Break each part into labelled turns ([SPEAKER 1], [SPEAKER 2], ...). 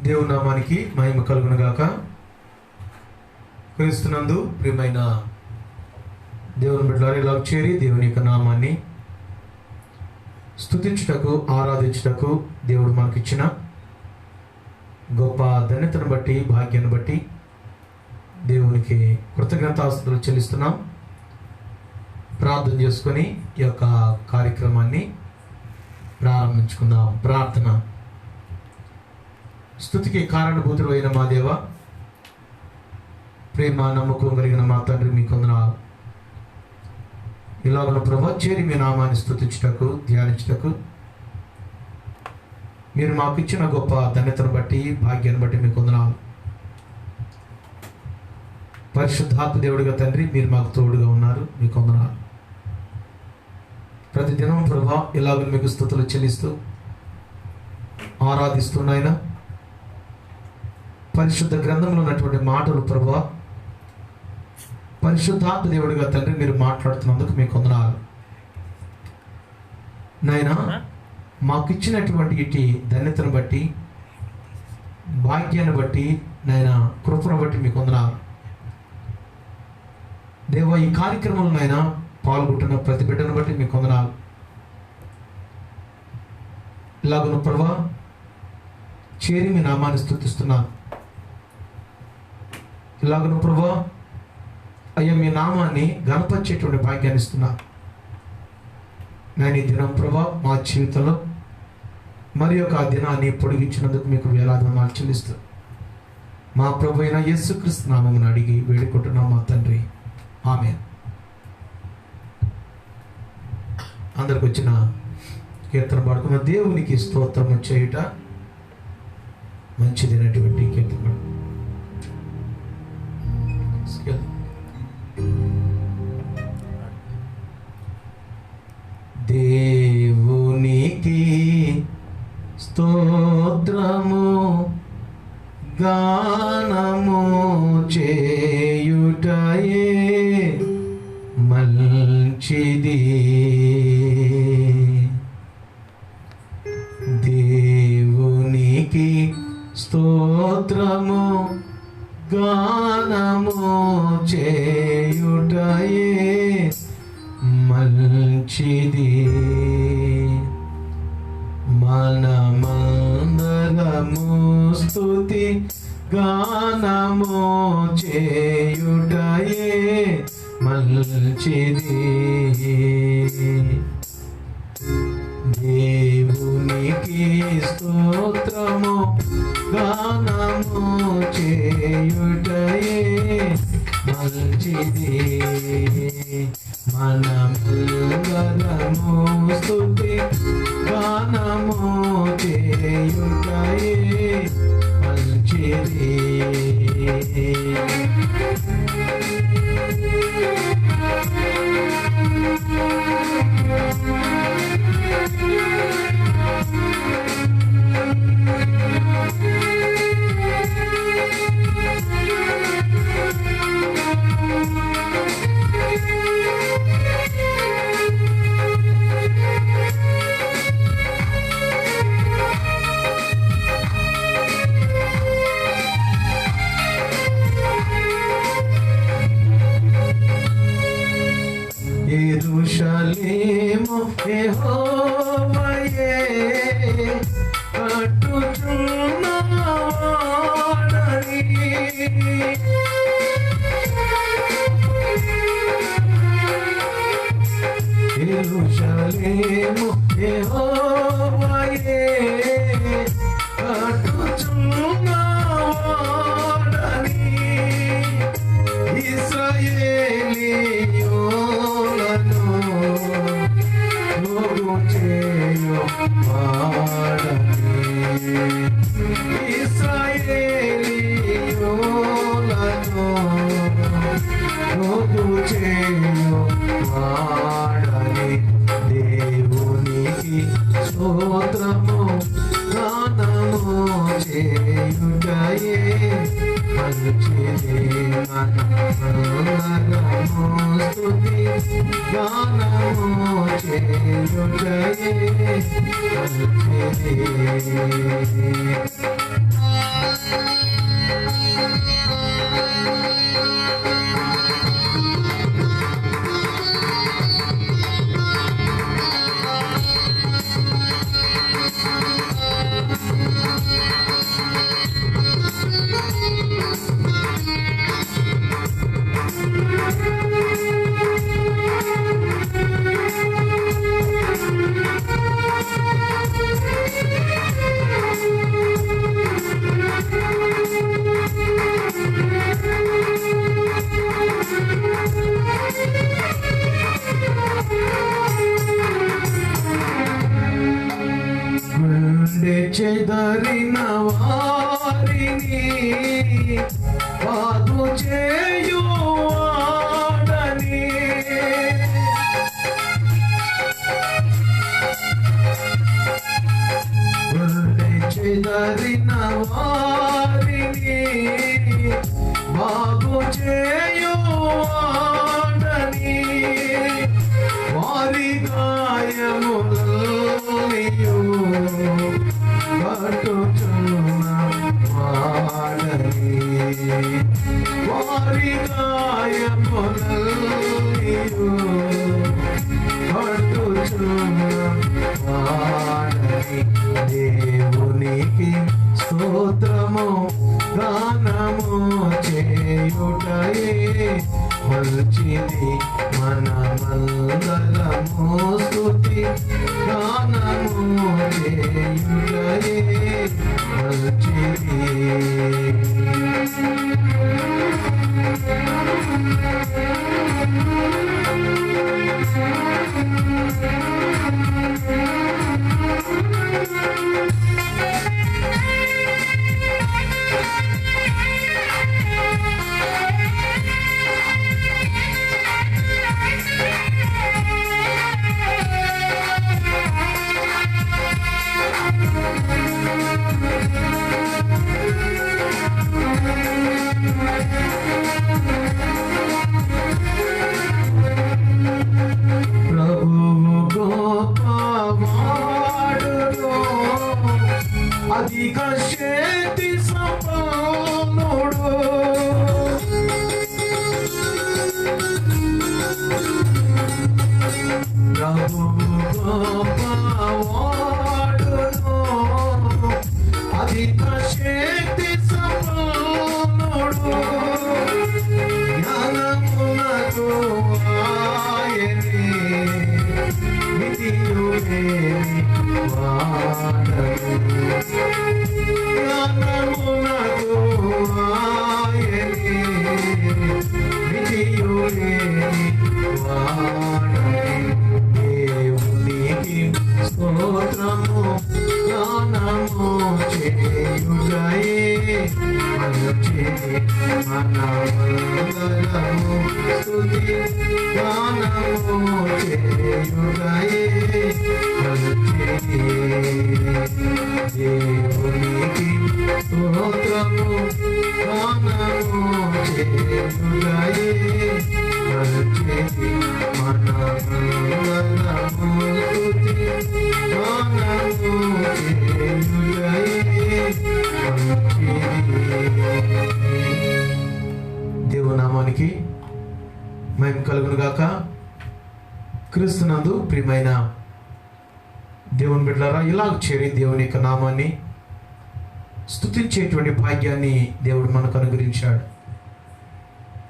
[SPEAKER 1] దేవుని నామానికి మహిమ కలుగును గాక. క్రీస్తునందు ప్రియమైన దేవుని బిడ్డలారా, ఇలా చేరి దేవుని యొక్క నామాన్ని స్తుతించుటకు, ఆరాధించుటకు దేవుడు మనకిచ్చిన గొప్ప ధన్యతను బట్టి, భాగ్యాన్ని బట్టి దేవునికి కృతజ్ఞతాస్తుతులు చెల్లిస్తున్నాం. ప్రార్థన చేసుకొని ఈ యొక్క కార్యక్రమాన్ని ప్రారంభించుకుందాం. ప్రార్థన. స్తుతికి కారణభూతుడు అయిన మా దేవ, ప్రేమ నమ్మకం కలిగిన మా తండ్రి, మీకు వందనాలు. ఇలాగ ప్రభు చేరి మీ నామాన్ని స్తుతించుటకు, ధ్యానించుటకు మీరు మాకు ఇచ్చిన గొప్ప ధన్యతను బట్టి, భాగ్యాన్ని బట్టి మీకు వందనాలు. పరిశుద్ధాత్మ దేవుడిగా తండ్రి, మీరు మాకు తోడుగా ఉన్నారు, మీకు వందనాలు. ప్రతి దినం ప్రభా ఇలాగ మీకు స్తుతులు చెల్లిస్తూ ఆరాధిస్తున్నాయినా పరిశుద్ధ గ్రంథంలో ఉన్నటువంటి మాటలు ప్రభా, పరిశుద్ధాత్మ దేవుడిగా తండ్రి మీరు మాట్లాడుతున్నందుకు మీకు వందనాలు నాయనా. మాకు ఇచ్చినటువంటి ఇటు ధన్యతను బట్టి, భాగ్యాన్ని బట్టి, నాయనా కృపను బట్టి మీకు వందనాలు దేవా. ఈ కార్యక్రమంలో నాయనా పాల్గొంటున్న ప్రతి బిడ్డను బట్టి మీకు వందనాలు. ఇలాగను ప్రభా చేరి మీ నామాన్ని స్తుతిస్తున్నాను. ఇలాగను ప్రభా అయ్యా మీ నామాన్ని గణపరిచేటువంటి భాగ్యాన్ని ఇస్తున్నా. నేను ఈ దినం ప్రభా మా జీవితంలో మరి యొక్క ఆ దినాన్ని పొడిగించినందుకు మీకు వేలాది వందనాలు చెల్లిస్తూ మా ప్రభు అయిన యేసుక్రీస్తు నామమును అడిగి వేడుకుంటున్నాం మా తండ్రి, ఆమేన్. అందరికి వచ్చిన కీర్తన పాడుకున్న దేవునికి స్తోత్రము చేయుట మంచిదైనటువంటి కీర్తన. దేవునికి స్తోత్రము గానము చేయుటయే మంచిది. దేవునికి స్తోత్రము గానము చేయుటయే మంచిది. మనమందరము స్తుతి గానము చేయుటయే మంచిది. దేవునికి స్తోత్రము గానము చేయుటయే మంచిది. మనమందరము స్తుతి గానము చేయుటయే మంచిది. యెరూషలేము యెహోవాయే కట్టుచున్నవాడని, యెరూషలేము యెహోవాయే కట్టుచున్నవాడని, ఇశ్రాయేలీయులను పోగు చేయువాడని, ఇశ్రాయేలీయులను పోగు చేయువాడని. దేవునికి స్తోత్రము గానము చేయుటయే మంచిది. మనమందరము స్తుతి గానము చేయుటయే మంచిది. వారిని బాగు చేయువాడని చెదరిన వారిని బాగు చేయువాడని వారి గాయములనియు కట్టుచున్న వాడని వారి గాయములనియు కట్టుచున్న వాడని దేవునికి స్తోత్రము గానము చేయుటయే మంచిది మనమందరము స్తుతి గానము చేయుటయే మంచిది. అధిక శక్తి సంపన్నుడు ప్రభువు గొప్పవాడును అధిక శక్తి సంపన్నుడు జ్ఞానమునకు ఆయనే మితియు లేని వాడను జ్ఞానమునకు ఆయనే మితియు లేని వాడని దేవునికి స్తోత్రము గానము చేయుటయే మంచిది మనమందరము స్తుతి గానము చేయుటయే మంచిది. దేవునికి స్తోత్రము గానము చేయుటయే మంచిది మనమందరము స్తుతి గానము చేయుటయే మంచిది. దేవునామానికి మహిమ కలుగును గాక. క్రీస్తునందు ప్రియమైన దేవుని బిడ్డలారా, ఇలా చేరి దేవుని యొక్క నామాన్ని స్తుతించేటువంటి భాగ్యాన్ని దేవుడు మనకు అనుగ్రహించాడు.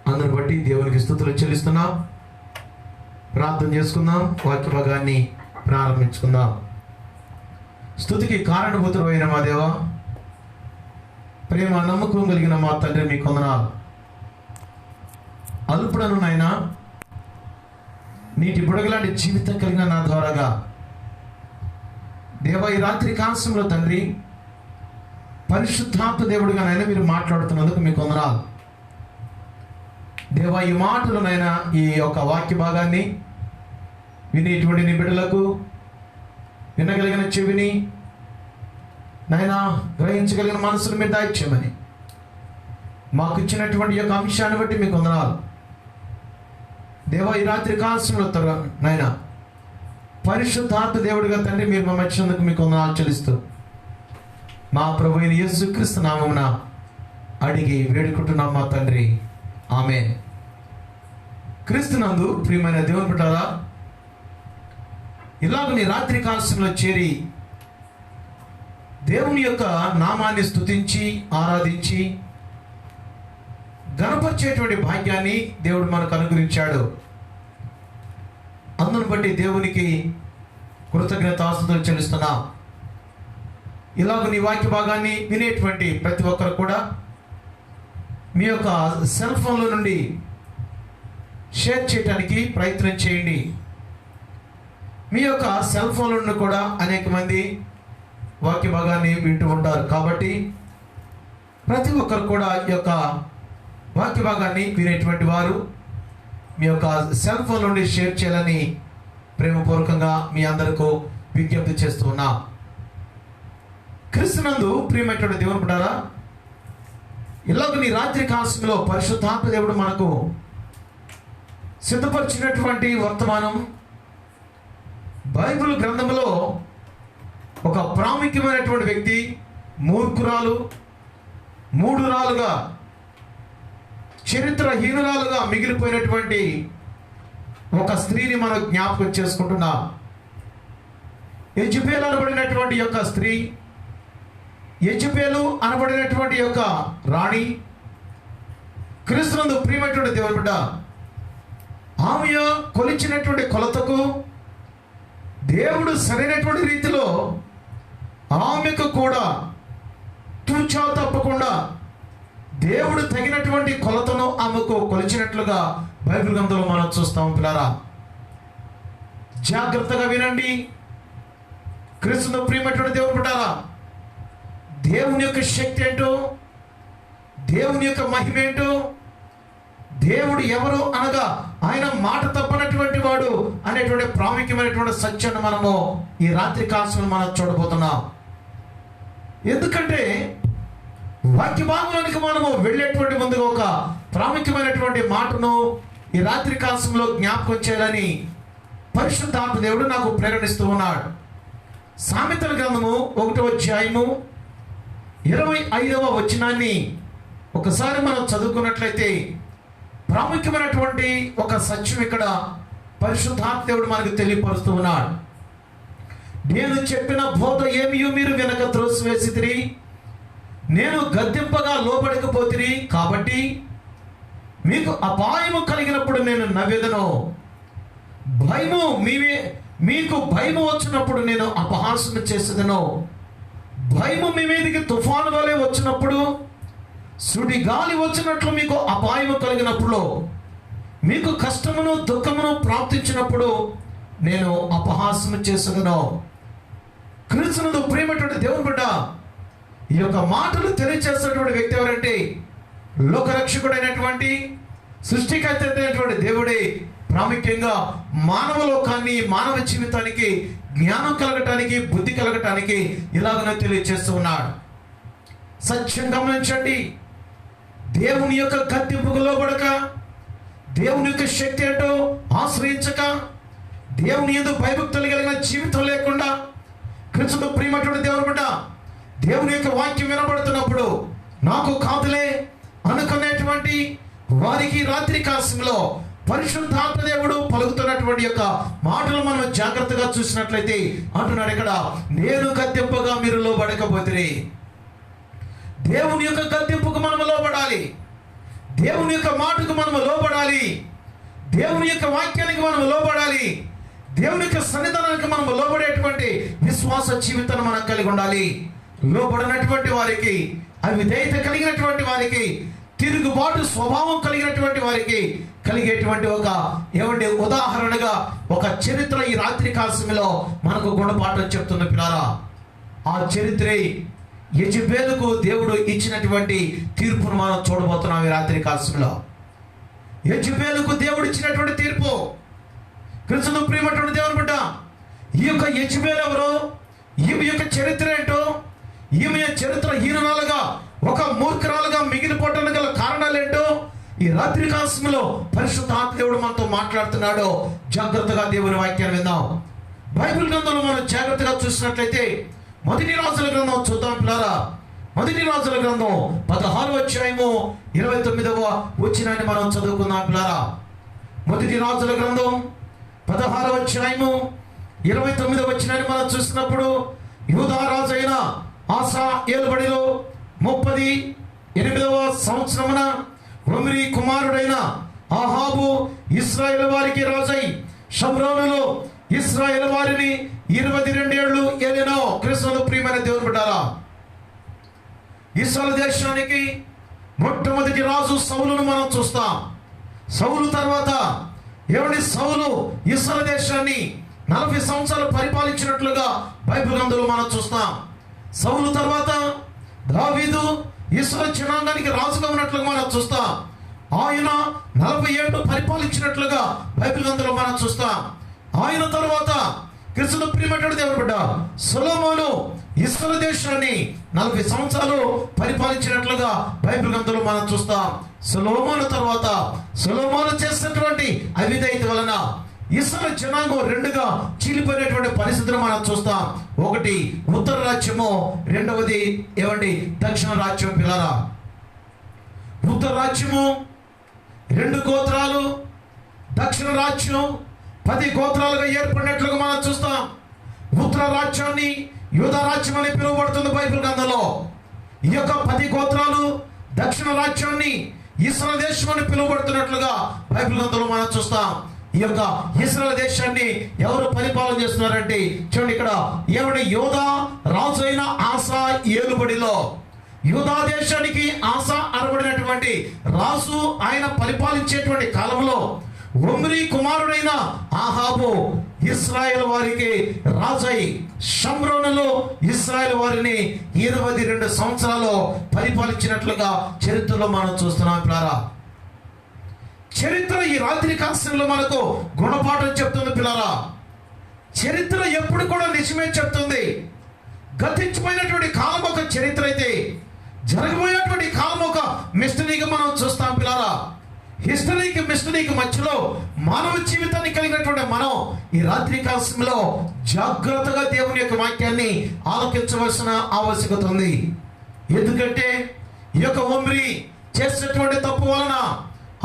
[SPEAKER 1] అందుని బట్టి దేవునికి స్తుతులు చెల్లిస్తున్నాం. ప్రార్థన చేసుకుందాం, వాక్య భాగాన్ని ప్రారంభించుకుందాం. స్తుతికి కారణభూతుడైన మా దేవ, ప్రేమ నమ్మకం కలిగిన మా తండ్రి, మీకు వందనాలు. అల్పుడను నాయనా, నీటి బుడగలాంటి జీవితం కలిగిన నా ద్వారాగా దేవ, ఈ రాత్రి కాంసంలో తండ్రి పరిశుద్ధాత్మ దేవుడిగా నాయన మీరు మాట్లాడుతున్నందుకు మీకు వందనాలు దేవ. ఈ మాటలు నాయన, ఈ యొక్క వాక్య భాగాన్ని వినేటువంటి నీ బిడ్డలకు వినగలిగిన చెవిని నాయన, గ్రహించగలిగిన మనసును మీరు దాయిచ్చామని మాకు ఇచ్చినటువంటి యొక్క అంశాన్ని బట్టి మీకు వందనాలు దేవ. ఈ రాత్రి కాల్సిన నాయన పరిశుద్ధాత్మ దేవుడిగా తండ్రి మీరు మా మధ్యందుకు మీకు వందనాలు చెల్లిస్తూ మా ప్రభు అయిన యేసుక్రీస్తు నామమున అడిగి వేడుకుంటున్నాం మా తండ్రి, ఆమేన్. క్రీస్తునందు ప్రియమైన దేవుని బిడ్డలారా, ఇలాగ నీ రాత్రి కాల్సంలో చేరి దేవుని యొక్క నామాన్ని స్తుతించి ఆరాధించి ఘనపరిచేటువంటి భాగ్యాన్ని దేవుడు మనకు అనుగ్రహించాడు. అందును బట్టి దేవునికి కృతజ్ఞతాస్తుతులు చెల్లిస్తున్నాం. ఇలాగ నీ వాక్య భాగాన్ని వినేటువంటి ప్రతి ఒక్కరు కూడా మీ యొక్క సెల్ ఫోన్ల నుండి షేర్ చేయడానికి ప్రయత్నం చేయండి. మీ యొక్క సెల్ ఫోన్ల నుండి కూడా అనేక మంది వాక్య భాగాన్ని వింటూ ఉంటారు. కాబట్టి ప్రతి ఒక్కరు కూడా ఈ యొక్క వాక్య భాగాన్ని వినేటువంటి వారు మీ యొక్క సెల్ ఫోన్ నుండి షేర్ చేయాలని ప్రేమపూర్వకంగా మీ అందరికీ విజ్ఞప్తి చేస్తూ ఉన్నా. క్రీస్తునందు ప్రియమైనటువంటి దేవుని బిడ్డలారా, ఇలాగ నీ రాత్రి కాలంలో పరిశుద్ధాత్మ దేవుడు మనకు సిద్ధపరిచినటువంటి వర్తమానం బైబిల్ గ్రంథంలో ఒక ప్రాముఖ్యమైనటువంటి వ్యక్తి, మూర్ఖురాలు, మూఢురాలుగా, చరిత్రహీనురాలుగా మిగిలిపోయినటువంటి ఒక స్త్రీని మనం జ్ఞాపకం చేసుకుంటున్నాం. యెజబెల్ అనబడినటువంటి యొక్క స్త్రీ, యెజబెలు అనబడినటువంటి యొక్క రాణి, క్రీస్తునందు ప్రియమైనటువంటి దేవుని బిడ్డ, ఆమె కొలిచినటువంటి కొలతకు దేవుడు సరైనటువంటి రీతిలో ఆమెకు కూడా తూచా తప్పకుండా దేవుడు తగినటువంటి కొలతను ఆమెకు కొలిచినట్లుగా బైబిల్ గ్రంథంలో మనం చూస్తాం. పిల్లరా, జాగ్రత్తగా వినండి. క్రీస్తును ప్రియమైనటువంటి దేవుని బిడ్డలారా, దేవుని యొక్క శక్తి ఏంటో, దేవుని యొక్క మహిమ ఏంటో, దేవుడు ఎవరు అనగా ఆయన మాట తప్పనటువంటి వాడు అనేటువంటి ప్రాముఖ్యమైనటువంటి సత్యాన్ని మనము ఈ రాత్రి కాలంలో మనం చూడబోతున్నాం. ఎందుకంటే వాక్య భాగంలోనికి మనము వెళ్ళేటువంటి ముందుగా ఒక ప్రాముఖ్యమైనటువంటి మాటను ఈ రాత్రి కాలంలో జ్ఞాపకం చేయాలని పరిశుద్ధాత్మ దేవుడు నాకు ప్రేరణిస్తూ ఉన్నాడు. సామెతల గ్రంథము 1వ అధ్యాయము 25వ వచనాన్ని ఒకసారి మనం చదువుకున్నట్లయితే ప్రాముఖ్యమైనటువంటి ఒక సత్యం ఇక్కడ పరిశుద్ధాత్మ దేవుడు మనకు తెలియపరుస్తూ ఉన్నాడు. నేను చెప్పిన బోధ ఏమియో మీరు వెనక త్రోసివేసితిరి, నేను గద్దింపగా లోబడకపోతిరి, కాబట్టి మీకు అపాయము కలిగినప్పుడు నేను నవ్వెదను, మీకు భయము వచ్చినప్పుడు నేను అపహాసన చేసేదను. భయము మీ మీదకి తుఫాను వలె వచ్చినప్పుడు, సుడి గాలి వచ్చినట్లు మీకు అపాయము కలిగినప్పుడు, మీకు కష్టమును దుఃఖమును ప్రాప్తించినప్పుడు నేను అపహాసన చేసేదను. క్రీస్తునందు ప్రియమైనటువంటి దేవుని బిడ్డ, ఈ యొక్క మాటలు తెలియజేస్తున్నటువంటి వ్యక్తి ఎవరంటే లోకరక్షకుడైనటువంటి సృష్టికర్త అయినటువంటి దేవుడే ప్రాముఖ్యంగా మానవ లోకాన్ని, మానవ జీవితానికి జ్ఞానం కలగటానికి, బుద్ధి కలగటానికి ఇలాగనే తెలియజేస్తూ ఉన్నాడు. సత్యం గమనించండి. దేవుని యొక్క గద్దింపుకు లోబడక, దేవుని యొక్క శక్తి ఏంటో ఆశ్రయించక, దేవుని యందు భయభక్తులు కలిగిన జీవితం లేకుండా, క్రీస్తుతో ప్రియమైనటువంటి దేవుని బిడ్డ, దేవుని యొక్క వాక్యం వినబడుతున్నప్పుడు నాకు కాదులే అనుకునేటువంటి వారికి రాత్రి కాలంలో పరిశుద్ధాత్మ దేవుడు పలుకుతున్నటువంటి యొక్క మాటలు మనం జాగ్రత్తగా చూసినట్లయితే అంటున్నాడు ఇక్కడ, నేను గద్దింపుగా మీరు లోబడకపోతే. దేవుని యొక్క గద్దింపుకు మనము లోబడాలి, దేవుని యొక్క మాటకు మనము లోబడాలి, దేవుని యొక్క వాక్యానికి మనము లోబడాలి, దేవుని యొక్క సన్నిధానానికి మనము లోబడేటువంటి విశ్వాస జీవితాన్ని మనం కలిగి ఉండాలి. లోబడినటువంటి వారికి, అవిధేయత కలిగినటువంటి వారికి, తిరుగుబాటు స్వభావం కలిగినటువంటి వారికి కలిగేటువంటి ఒక ఉదాహరణగా ఒక చరిత్ర ఈ రాత్రి కాలంలో మనకు గుణపాఠం చెప్తున్న పిల్లారా. ఆ చరిత్రే యెజబెలుకు దేవుడు ఇచ్చినటువంటి తీర్పును మనం చూడబోతున్నాం ఈ రాత్రి కాలంలో. యెజబెలుకు దేవుడు ఇచ్చినటువంటి తీర్పు. క్రీస్తును ప్రియమైనటువంటి దేవుని బిడ్డ, ఈ యొక్క యెజబెలు ఎవరు, ఈమె యొక్క చరిత్ర ఏంటో, ఈమె చరిత్రహీనురాలుగా, ఒక మూర్ఖురాలుగా మిగిలిపోవటానికి గల కారణాలు ఏంటో ఈ రాత్రి కాలంలో పరిశుద్ధాత్మ దేవుడు మనతో మాట్లాడుతున్నాడు. జాగ్రత్తగా దేవుని వాక్యాన్ని విందాం. బైబిల్ గ్రంథంలో మనం జాగ్రత్తగా చూసినట్లయితే మొదటి రాజుల గ్రంథం చూద్దాం పిల్లారా. మొదటి రాజుల గ్రంథం 16వ అధ్యాయము 29వ వచనాన్ని మనం చదువుకుందాం పిల్లారా. మొదటి రాజుల గ్రంథం 16వ అధ్యాయము 29వ వచనాన్ని మనం చూసినప్పుడు, యూదా రాజు అయిన ఆసా ఏలుబడిలో 38వ సంవత్సరమున ఒమ్రీ కుమారుడైన ఆహాబు ఇశ్రాయేలు వారికి రాజై షమ్రోనులో ఇశ్రాయేలు వారిని 22 ఏళ్ళు ఏలినో. క్రీస్తునందు ప్రియమైన దేవుని బిడ్డలారా, ఇశ్రాయేలు దేశానికి మొట్టమొదటి రాజు సౌలును మనం చూస్తాం. సౌలు తర్వాత సౌలు ఇశ్రాయేలు దేశాన్ని 40 సంవత్సరాలు పరిపాలించినట్లుగా బైబిల్ గ్రంథంలో మనం చూస్తాం. సౌలు తర్వాత దావీదు ఇశ్రాయేలు జనాంగానికి రాజుగా ఉన్నట్లుగా మనం చూస్తాం. ఆయన 40 ఏళ్ళు పరిపాలించినట్లుగా బైబిల్ గ్రంథంలో మనం చూస్తాం. ఆయన తర్వాత క్రీస్తును ప్రియమైనటువంటి దేవుని బిడ్డ సొలొమోను ఇశ్రాయేలు దేశాన్ని 40 సంవత్సరాలు పరిపాలించినట్లుగా బైబిల్ గ్రంథంలో మనం చూస్తాం. సొలొమోను తర్వాత సొలొమోను చేసినటువంటి అవిధేయత వలన ఇశ్రాయేలు జనాంగం 2గా చీలిపోయినటువంటి పరిస్థితులు మనం చూస్తాం. ఒకటి ఉత్తర రాజ్యము, రెండవది దక్షిణ రాజ్యం. పిల్లరా, ఉత్తర రాజ్యము 2 గోత్రాలు, దక్షిణ రాజ్యం 10 గోత్రాలుగా ఏర్పడినట్లుగా మనం చూస్తాం. ఉత్తర రాజ్యాన్ని యూదా రాజ్యం అని పిలువబడుతుంది బైబిల్ గ్రంథంలో. ఈ యొక్క 10 గోత్రాలు దక్షిణ రాజ్యాన్ని ఇశ్రాయేలు దేశం అని పిలువబడుతున్నట్లుగా బైబిల్ గ్రంథంలో మనం చూస్తాం. ఈ యొక్క ఇశ్రాయేలు దేశాన్ని ఎవరు పరిపాలన చేస్తున్నారంటే చూడండి, ఇక్కడ యూదా రాజు అయిన ఆసా ఏలుబడిలో యూదా దేశానికి ఆసా అనబడినటువంటి రాజు ఆయన పరిపాలించేటువంటి కాలంలో ఒమ్రీ కుమారుడైన ఆహాబు ఇశ్రాయేలు వారికి రాజై షమ్రోనులో ఇశ్రాయేలు వారిని 22 సంవత్సరాలు పరిపాలించినట్లుగా చరిత్రలో మనం చూస్తున్నాం. పిల్లారా, చరిత్ర ఈ రాత్రి కాలంలో మనకు గుణపాఠం చెప్తుంది. పిల్లారా, చరిత్ర ఎప్పుడు కూడా నిజమే చెప్తుంది. గతించిపోయినటువంటి కాలం ఒక చరిత్ర అయితే జరగబోయేటువంటి కాలం ఒక మిస్టరీగా మనం చూస్తాం. పిల్లారా, హిస్టరీకి మిస్టరీకి మధ్యలో మానవ జీవితాన్ని కలిగినటువంటి మనం ఈ రాత్రి కాలంలో జాగ్రత్తగా దేవుని యొక్క వాక్యాన్ని ఆలోచించవలసిన ఆవశ్యకత ఉంది. ఎందుకంటే ఈ యొక్క ఒమ్రీ చేసినటువంటి తప్పు వలన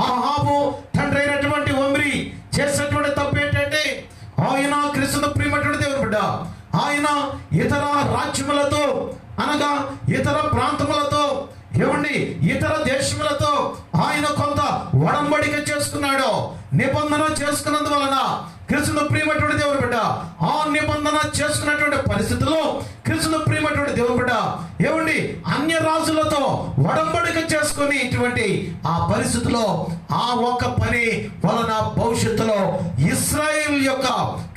[SPEAKER 1] ఆహాబు తండ్రి అయినటువంటి ఒమ్రీ చేసినటువంటి తప్పు ఏంటంటే ఆయన క్రీస్తును ప్రియమైనటువంటి దేవుని బిడ్డ ఆయన ఇతర రాజ్యములతో అనగా ఇతర ప్రాంతములతో ఇతర దేశములతో ఆయన కొంత ఒడంబడిక చేసుకున్నాడు. నిబంధన చేసుకున్నందువలన క్రీస్తును ప్రియమైనటువంటి దేవుని బిడ్డ ఆ నిబంధన చేసుకున్నటువంటి పరిస్థితుల్లో క్రీస్తును ప్రియమైనటువంటి దేవుని బిడ్డ అన్య రాజులతో ఒడంబడిక చేసుకుని ఇటువంటి ఆ పరిస్థితిలో ఆ ఒక్క పని వలన భవిష్యత్తులో ఇశ్రాయేలు యొక్క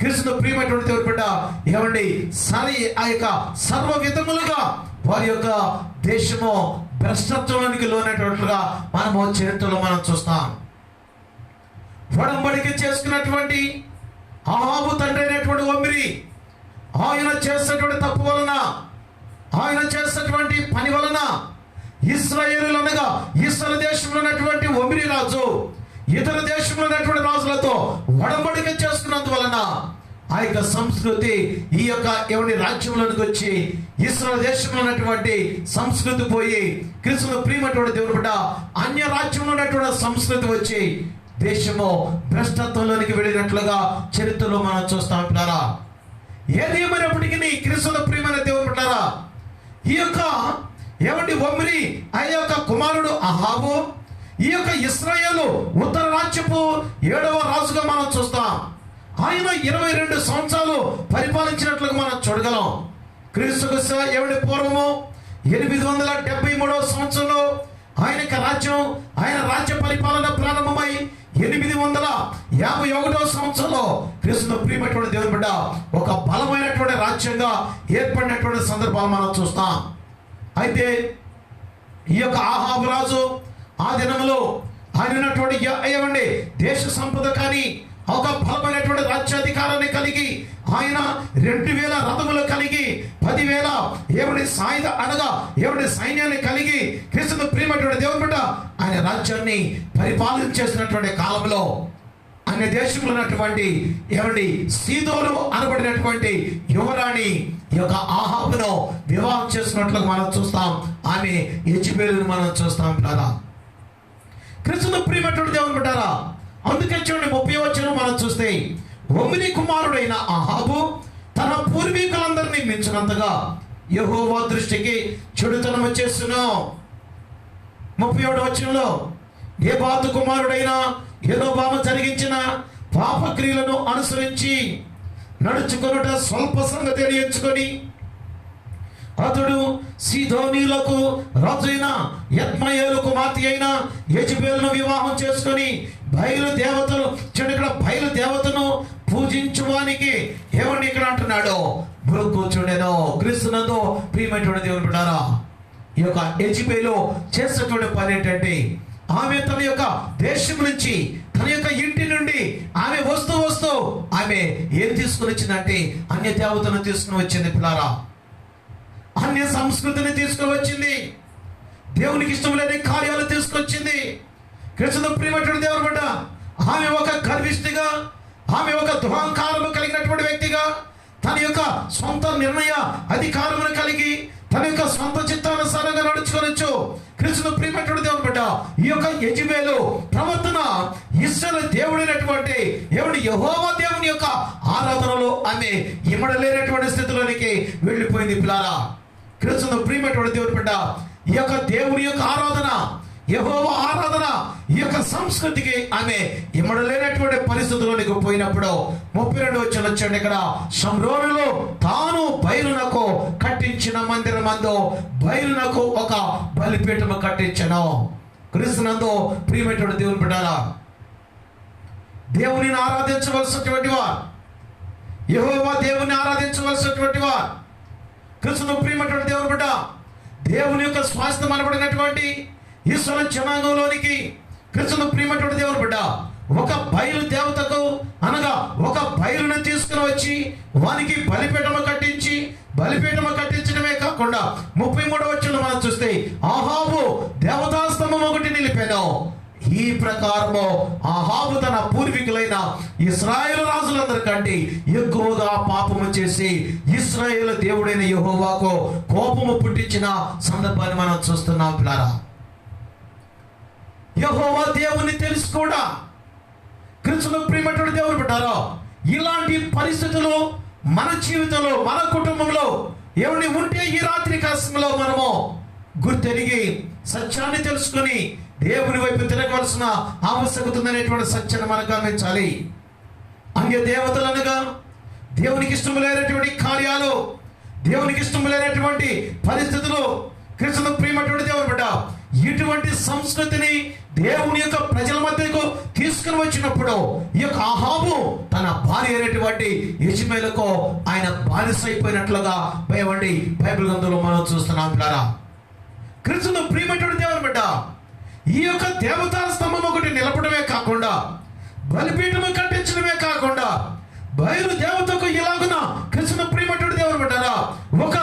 [SPEAKER 1] క్రీస్తును ప్రియమైనటువంటి దేవుని బిడ్డ ఆ యొక్క సర్వ విధములుగా వారి యొక్క దేశము భ్రష్టత్వానికి లోనైనట్లుగా మనము చరిత్రలో మనం చూస్తాం. ఒడంబడిక చేసుకున్నటువంటి ఆహాబు తండ్రి అయినటువంటి ఒమ్రీ ఆయన చేసినటువంటి తప్పు వలన ఆయన చేసినటువంటి పని వలన ఇశ్రాయేలు అనగా ఇశ్రాయేలు దేశంలో ఉన్నటువంటి ఒమ్రీ రాజు ఇతర దేశంలో ఉన్నటువంటి రాజులతో ఒడంబడిక చేసుకున్నందువలన ఆ యొక్క సంస్కృతి ఈ యొక్క రాజ్యంలోనికి వచ్చి ఇశ్రాయేలు దేశంలో ఉన్నటువంటి సంస్కృతి పోయి క్రీస్తును ప్రియమైనటువంటి దేవుని బిడ్డ అన్య రాజ్యంలో ఉన్నటువంటి సంస్కృతి వచ్చి దేశము భ్రష్టత్వంలోనికి వెళ్ళినట్లుగా చరిత్రలో మనం చూస్తాం. పిల్లారా, ఏది ఏమైనప్పటికీ క్రీస్తును ప్రియమైన దేవుని బిడ్డారా ఈ యొక్క ఒమ్రీ ఆ యొక్క కుమారుడు అహాబు ఈ యొక్క ఇశ్రాయేలు ఉత్తర రాజ్యపు 7వ రాజుగా మనం చూస్తాం. ఆయన 22 సంవత్సరాలు పరిపాలించినట్లుగా మనం చూడగలం. క్రీస్తుకు పూర్వము 873వ సంవత్సరంలో ఆయన రాజ్య పరిపాలన ప్రారంభమై 851వ సంవత్సరంలో క్రీస్తును ప్రియమైనటువంటి దేవుని బిడ్డ ఒక బలమైనటువంటి రాజ్యంగా ఏర్పడినటువంటి సందర్భాలు మనం చూస్తాం. అయితే ఈ యొక్క ఆహాబు రాజు ఆ దినంలో ఆయన ఉన్నటువంటి దేశ సంపద కానీ ఒక బలమైనటువంటి రాజ్యాధికారాన్ని కలిగి ఆయన 2000 రథములు కలిగి 10,000 సాయుధ అనగా సైన్యాన్ని కలిగి క్రీస్తును ప్రియమైనటువంటి దేవుని బిడ్డ ఆయన రాజ్యాన్ని పరిపాలన చేసినటువంటి కాలంలో అన్య దేశంలో ఉన్నటువంటి సీదోను అనబడినటువంటి యువరాణి ఈ యొక్క ఆహాబును వివాహం చేసినట్లుగా మనం చూస్తాం. ఆమె యెజబెలును మనం చూస్తాం. కదా క్రీస్తును ప్రియమైనటువంటి దేవుని బిడ్డారా, అందుకే చూడండి 30వ వచనం మనం చూస్తే ఒమ్రీ కుమారుడైన అహాబు తన పూర్వీకులందరినీ మించినంతగా యెహోవా దృష్టికి చెడుతనము చేస్తును. 37వ వచనంలో నెబాతు కుమారుడైన యెరోబాము జరిగించిన పాపక్రియలను అనుసరించి నడుచుకొనుట స్వల్ప సంగతి ఎంచుకొని అతడు సీదోనీలకు రాజైన యత్మయేలు కుమార్తె అయిన యెజబెలును వివాహం చేసుకొని బయలుదేవతను పూజించువానికి ఇక్కడ అంటున్నాడు కూర్చుండెను. క్రీస్తునందు ప్రియమైనటువంటి దేవుని బిడ్డలారా, ఈ యొక్క యెజబెలు చేసినటువంటి పని ఏంటంటే, ఆమె తన యొక్క దేశం నుంచి, తన యొక్క ఇంటి నుండి ఆమె వస్తూ ఆమె ఏం తీసుకుని వచ్చిందంటే అన్య దేవతను తీసుకుని వచ్చింది. పిల్లారా, అన్య సంస్కృతిని తీసుకుని వచ్చింది. దేవునికి ఇష్టం లేని కార్యాలు తీసుకొచ్చింది. క్రీస్తునందు ప్రియమైనటువంటి దేవుని బిడ్డ, ఆమె ఒక గర్విష్ఠిగా, ఆమె ఒక దురహంకారము కలిగినటువంటి వ్యక్తిగా, తన యొక్క సొంత నిర్ణయ అధికారమును కలిగి తన యొక్క సొంత చిత్తానుసారంగా నడుచుకోవచ్చు. క్రీస్తునందు ప్రియమైనటువంటి దేవుని బిడ్డ, ఈ యొక్క యెజబెలు ప్రవర్తన ఇశ్రాయేలు దేవుడైనటువంటి యెహోవా దేవుని యొక్క ఆరాధనలో ఆమె ఇమడలేనటువంటి స్థితిలోనికి వెళ్ళిపోయింది. పిల్లారా, క్రీస్తునందు ప్రియమైనటువంటి దేవుని బిడ్డ, ఈ యొక్క దేవుని యొక్క ఆరాధన, యెహోవా ఆరాధన, ఈ యొక్క సంస్కృతికి ఆమె ఇమడలేనటువంటి పరిస్థితుల్లోనికి పోయినప్పుడు 32 వచనం వచ్చాడు. ఇక్కడ షమ్రోనులో తాను బయలునకు కట్టించిన మందిరమందు బయలునకు ఒక బలిపీఠము కట్టించను. క్రీస్తునందు ప్రియమైనటువంటి దేవుని బిడ్డలారా, దేవునిని ఆరాధించవలసినటువంటి వారు, యెహోవా దేవుని ఆరాధించవలసినటువంటి వారు, క్రీస్తునందు ప్రియమైనటువంటి దేవుని బిడ్డ, దేవుని యొక్క స్వాస్థ్యం అనబడినటువంటి ఇశ్రాయేలు జనాంగంలోనికి క్రీస్తునందు ప్రియమైనటువంటి దేవుని బిడ్డ ఒక బయలు దేవతకు అనగా ఒక బయలును తీసుకుని వచ్చి వానికి బలిపీఠము కట్టించడమే కాకుండా 33వ వచనంలో మనం చూస్తే ఆహాబు దేవతా స్తంభం ఒకటి నిలిపాను. ఈ ప్రకారము ఆహాబు తన పూర్వీకులైన ఇశ్రాయేలు రాజులందరికంటే ఎక్కువగా పాపము చేసి ఇశ్రాయేలు దేవుడైన యెహోవాకు కోపము పుట్టించిన సందర్భాన్ని మనం చూస్తున్నాం. పిల్లారా, యెహోవా దేవుని తెలుసు కూడా. క్రీస్తునందు ప్రియమైనటువంటి దేవుని బిడ్డలారా, ఇలాంటి పరిస్థితులు మన జీవితంలో, మన కుటుంబంలో ఏమని ఉంటే ఈ రాత్రి కాలంలో మనము గుర్తెరిగి సత్యాన్ని తెలుసుకొని దేవుని వైపు తిరగవలసిన ఆవశ్యకత ఉందనేటువంటి సత్యాన్ని మనం గమనించాలి. అన్య దేవతలు అనగా దేవునికి ఇష్టం లేనటువంటి కార్యాలు, దేవునికి ఇష్టం లేనటువంటి పరిస్థితులు. క్రీస్తునందు ప్రియమైనటువంటి దేవుని బిడ్డ, ఇటువంటి సంస్కృతిని దేవుని యొక్క ప్రజల మధ్యకు తీసుకుని వచ్చినప్పుడు ఈ యొక్క ఆహాబు తన భార్య అయినటువంటి యెజబెలుకు ఆయన బానిస అయిపోయినట్లుగా భయపడి బైబిల్ గ్రంథంలో మనం చూస్తున్నాం. పిల్లారా, క్రీస్తునందు ప్రియమైనటువంటి దేవుని బిడ్డ, ఈ యొక్క దేవతా స్తంభం ఒకటి నిలపడమే కాకుండా, బలిపీఠము కట్టించడమే కాకుండా, బయలు దేవతకు ఇలాగున క్రీస్తునందు ప్రియమైనటువంటి దేవుని బిడ్డలారా ఒక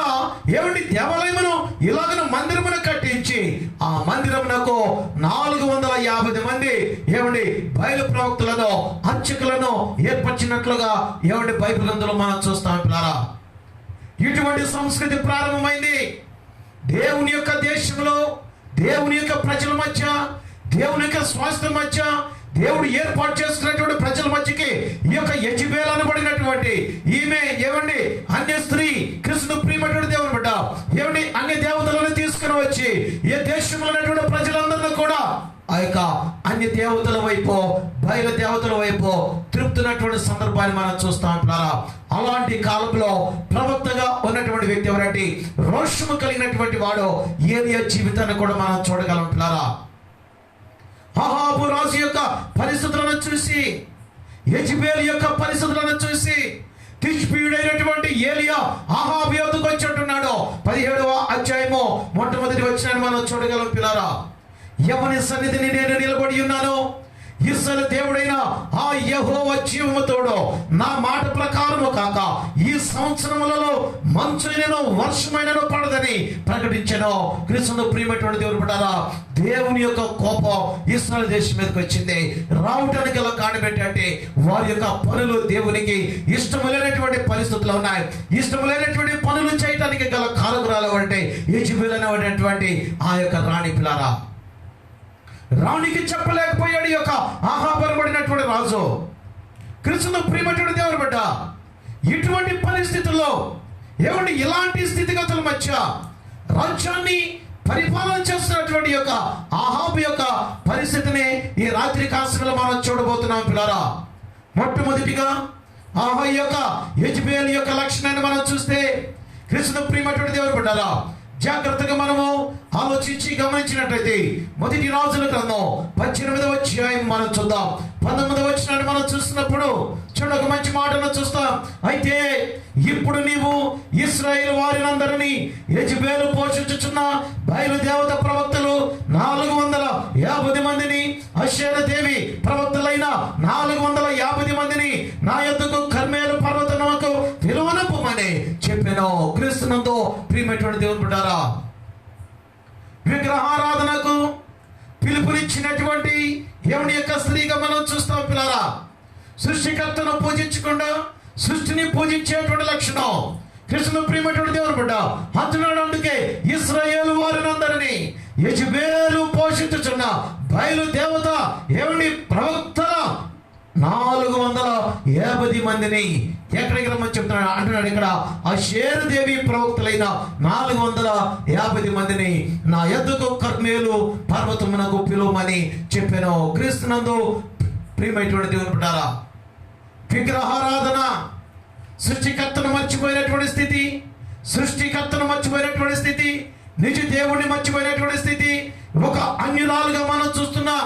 [SPEAKER 1] దేవాలయమును ఇలాగన మందిరమును కట్టించి ఆ మందిరమునకు 450 మంది బయలు ప్రవక్తలను, అర్చకులను ఏర్పరిచినట్లుగా బైబిల్ గ్రంథంలో మనం చూస్తాం. పిల్లారా, ఇటువంటి సంస్కృతి ప్రారంభమైంది. దేవుని యొక్క దేశంలో, దేవుని యొక్క ప్రజల మధ్య, దేవుని యొక్క స్వాస్థ్యం మధ్య, దేవుడు ఏర్పాటు చేసుకున్నటువంటి ప్రజల మధ్యకి ఈ యొక్క యెజబెలు అనబడినటువంటి ఈమె అన్య స్త్రీ క్రీస్తునందు ప్రియమైనటువంటి దేవుని బిడ్డ అన్య దేవతలను తీసుకుని వచ్చి ఏ దేశంలో ఉన్నటువంటి ప్రజలందరినీ కూడా ఆ యొక్క అన్య దేవతల వైపు, బయలు దేవతల వైపు తిరుగుతున్నటువంటి సందర్భాన్ని మనం చూస్తాం. పిల్లారా, అలాంటి కాలంలో ప్రవక్తగా ఉన్నటువంటి వ్యక్తి ఎవరంటే రోషము కలిగినటువంటి వాడు ఏలియా జీవితాన్ని కూడా మనం చూడగలం. పిల్లారా, ఆహాబు రాజు యొక్క పరిస్థితులను చూసి, యెజబెలు యొక్క పరిస్థితులను చూసి తిష్బీయుడైనటువంటి ఏలియా ఆహాబు యొద్దకు వచ్చి అంటున్నాడు. 17వ అధ్యాయము 1వ వచనాన్ని మనం చూడగలం. పిల్లారా, ఎవని సన్నిధిని నేను నిలబడి ఉన్నాను, ఇశ్రాయేలు దేవుడైన ఆ యెహోవా జీవము తోడు నా మాట ప్రకారము కాక ఈ సంవత్సరములలో మంచైనను వర్షమైనను పడదని ప్రకటించెను. క్రీస్తునందు ప్రియమైనటువంటి దేవుని బిడ్డలారా, దేవుని యొక్క కోపం ఇశ్రాయేలు దేశం మీదకి వచ్చింది. రావటానికి గల కారణం ఏంటంటే వారి యొక్క పనులు దేవునికి ఇష్టం లేనటువంటి పరిస్థితులు ఉన్నాయి. ఇష్టం లేనటువంటి పనులు చేయడానికి గల కారకురాలు అంటే యెజబెలు అనేటువంటి ఆ యొక్క రాణి. పిల్లారా, రాణికి చెప్పలేకపోయాడు ఈ యొక్క ఆహాబరబడినటువంటి రాజు. క్రీస్తునందు ప్రియమైనటువంటి దేవుని బిడ్డ, ఇటువంటి పరిస్థితుల్లో ఇలాంటి స్థితిగతుల మధ్య రాజ్యాన్ని పరిపాలన చేస్తున్నటువంటి యొక్క ఆహాబు యొక్క పరిస్థితిని ఈ రాత్రి కాలంలో మనం చూడబోతున్నాం. పిల్లారా, మొట్టమొదటిగా ఆహాబు యొక్క యెజబెలు యొక్క లక్షణాన్ని మనం చూస్తే క్రీస్తునందు ప్రియమైనటువంటి దేవుని బిడ్డలారా, జాగ్రత్తగా మనము ఆలోచించి గమనించినట్లయితే మొదటి రాజుల గ్రంథం 18వ అధ్యాయం మనం చూద్దాం. 19వ వచనాన్ని మనం చూస్తున్నప్పుడు చూడండి, ఒక మంచి మాటను చూస్తాం. అయితే ఇప్పుడు నీవు ఇశ్రాయేలు వారినందరినీ యెజబెలు పోషించుచున్న బయలుదేవత ప్రవక్తలు 450 మందిని, అషేరు దేవి ప్రవక్తలైన 450 మందిని నా యొద్దకు కర్మేలు పర్వతమునకు పిలువనంపమని చెప్పాను. క్రీస్తునందు ప్రియమైనటువంటి దేవుని బిడ్డలారా, విగ్రహారాధనకు పిలుపునిచ్చినటువంటి దేవుని యొక్క స్త్రీగా మనం చూస్తాం. పిల్లరా, సృష్టికర్తను పూజించకుండా సృష్టిని పూజించేటువంటి లక్షణం కృష్ణుని ప్రియమైనటువంటి దేవుని బిడ్డ అంటున్నాడు. అందుకే ఇశ్రాయేలు వారినందరినీ యెజబెలు పోషించుచున్న బయలుదేవత దేవుని ప్రవక్తల 450 మందిని ఎక్కడికి రమ్మని చెప్తున్నాడు అంటున్నాడు. ఇక్కడ అషేరు దేవి ప్రవక్తలైన 450 మందిని నా యొద్దకు కర్మేలు పర్వతమునకు పిలువమని చెప్పాను. క్రీస్తునందు ప్రియమైనటువంటి దేవుని బిడ్డలారా, విగ్రహారాధన సృష్టికర్తను మర్చిపోయినటువంటి స్థితి, సృష్టికర్తను మర్చిపోయినటువంటి స్థితి, నిజ దేవుణ్ణి మర్చిపోయినటువంటి స్థితి. ఒక అన్యురాలుగా మనం చూస్తున్నాం.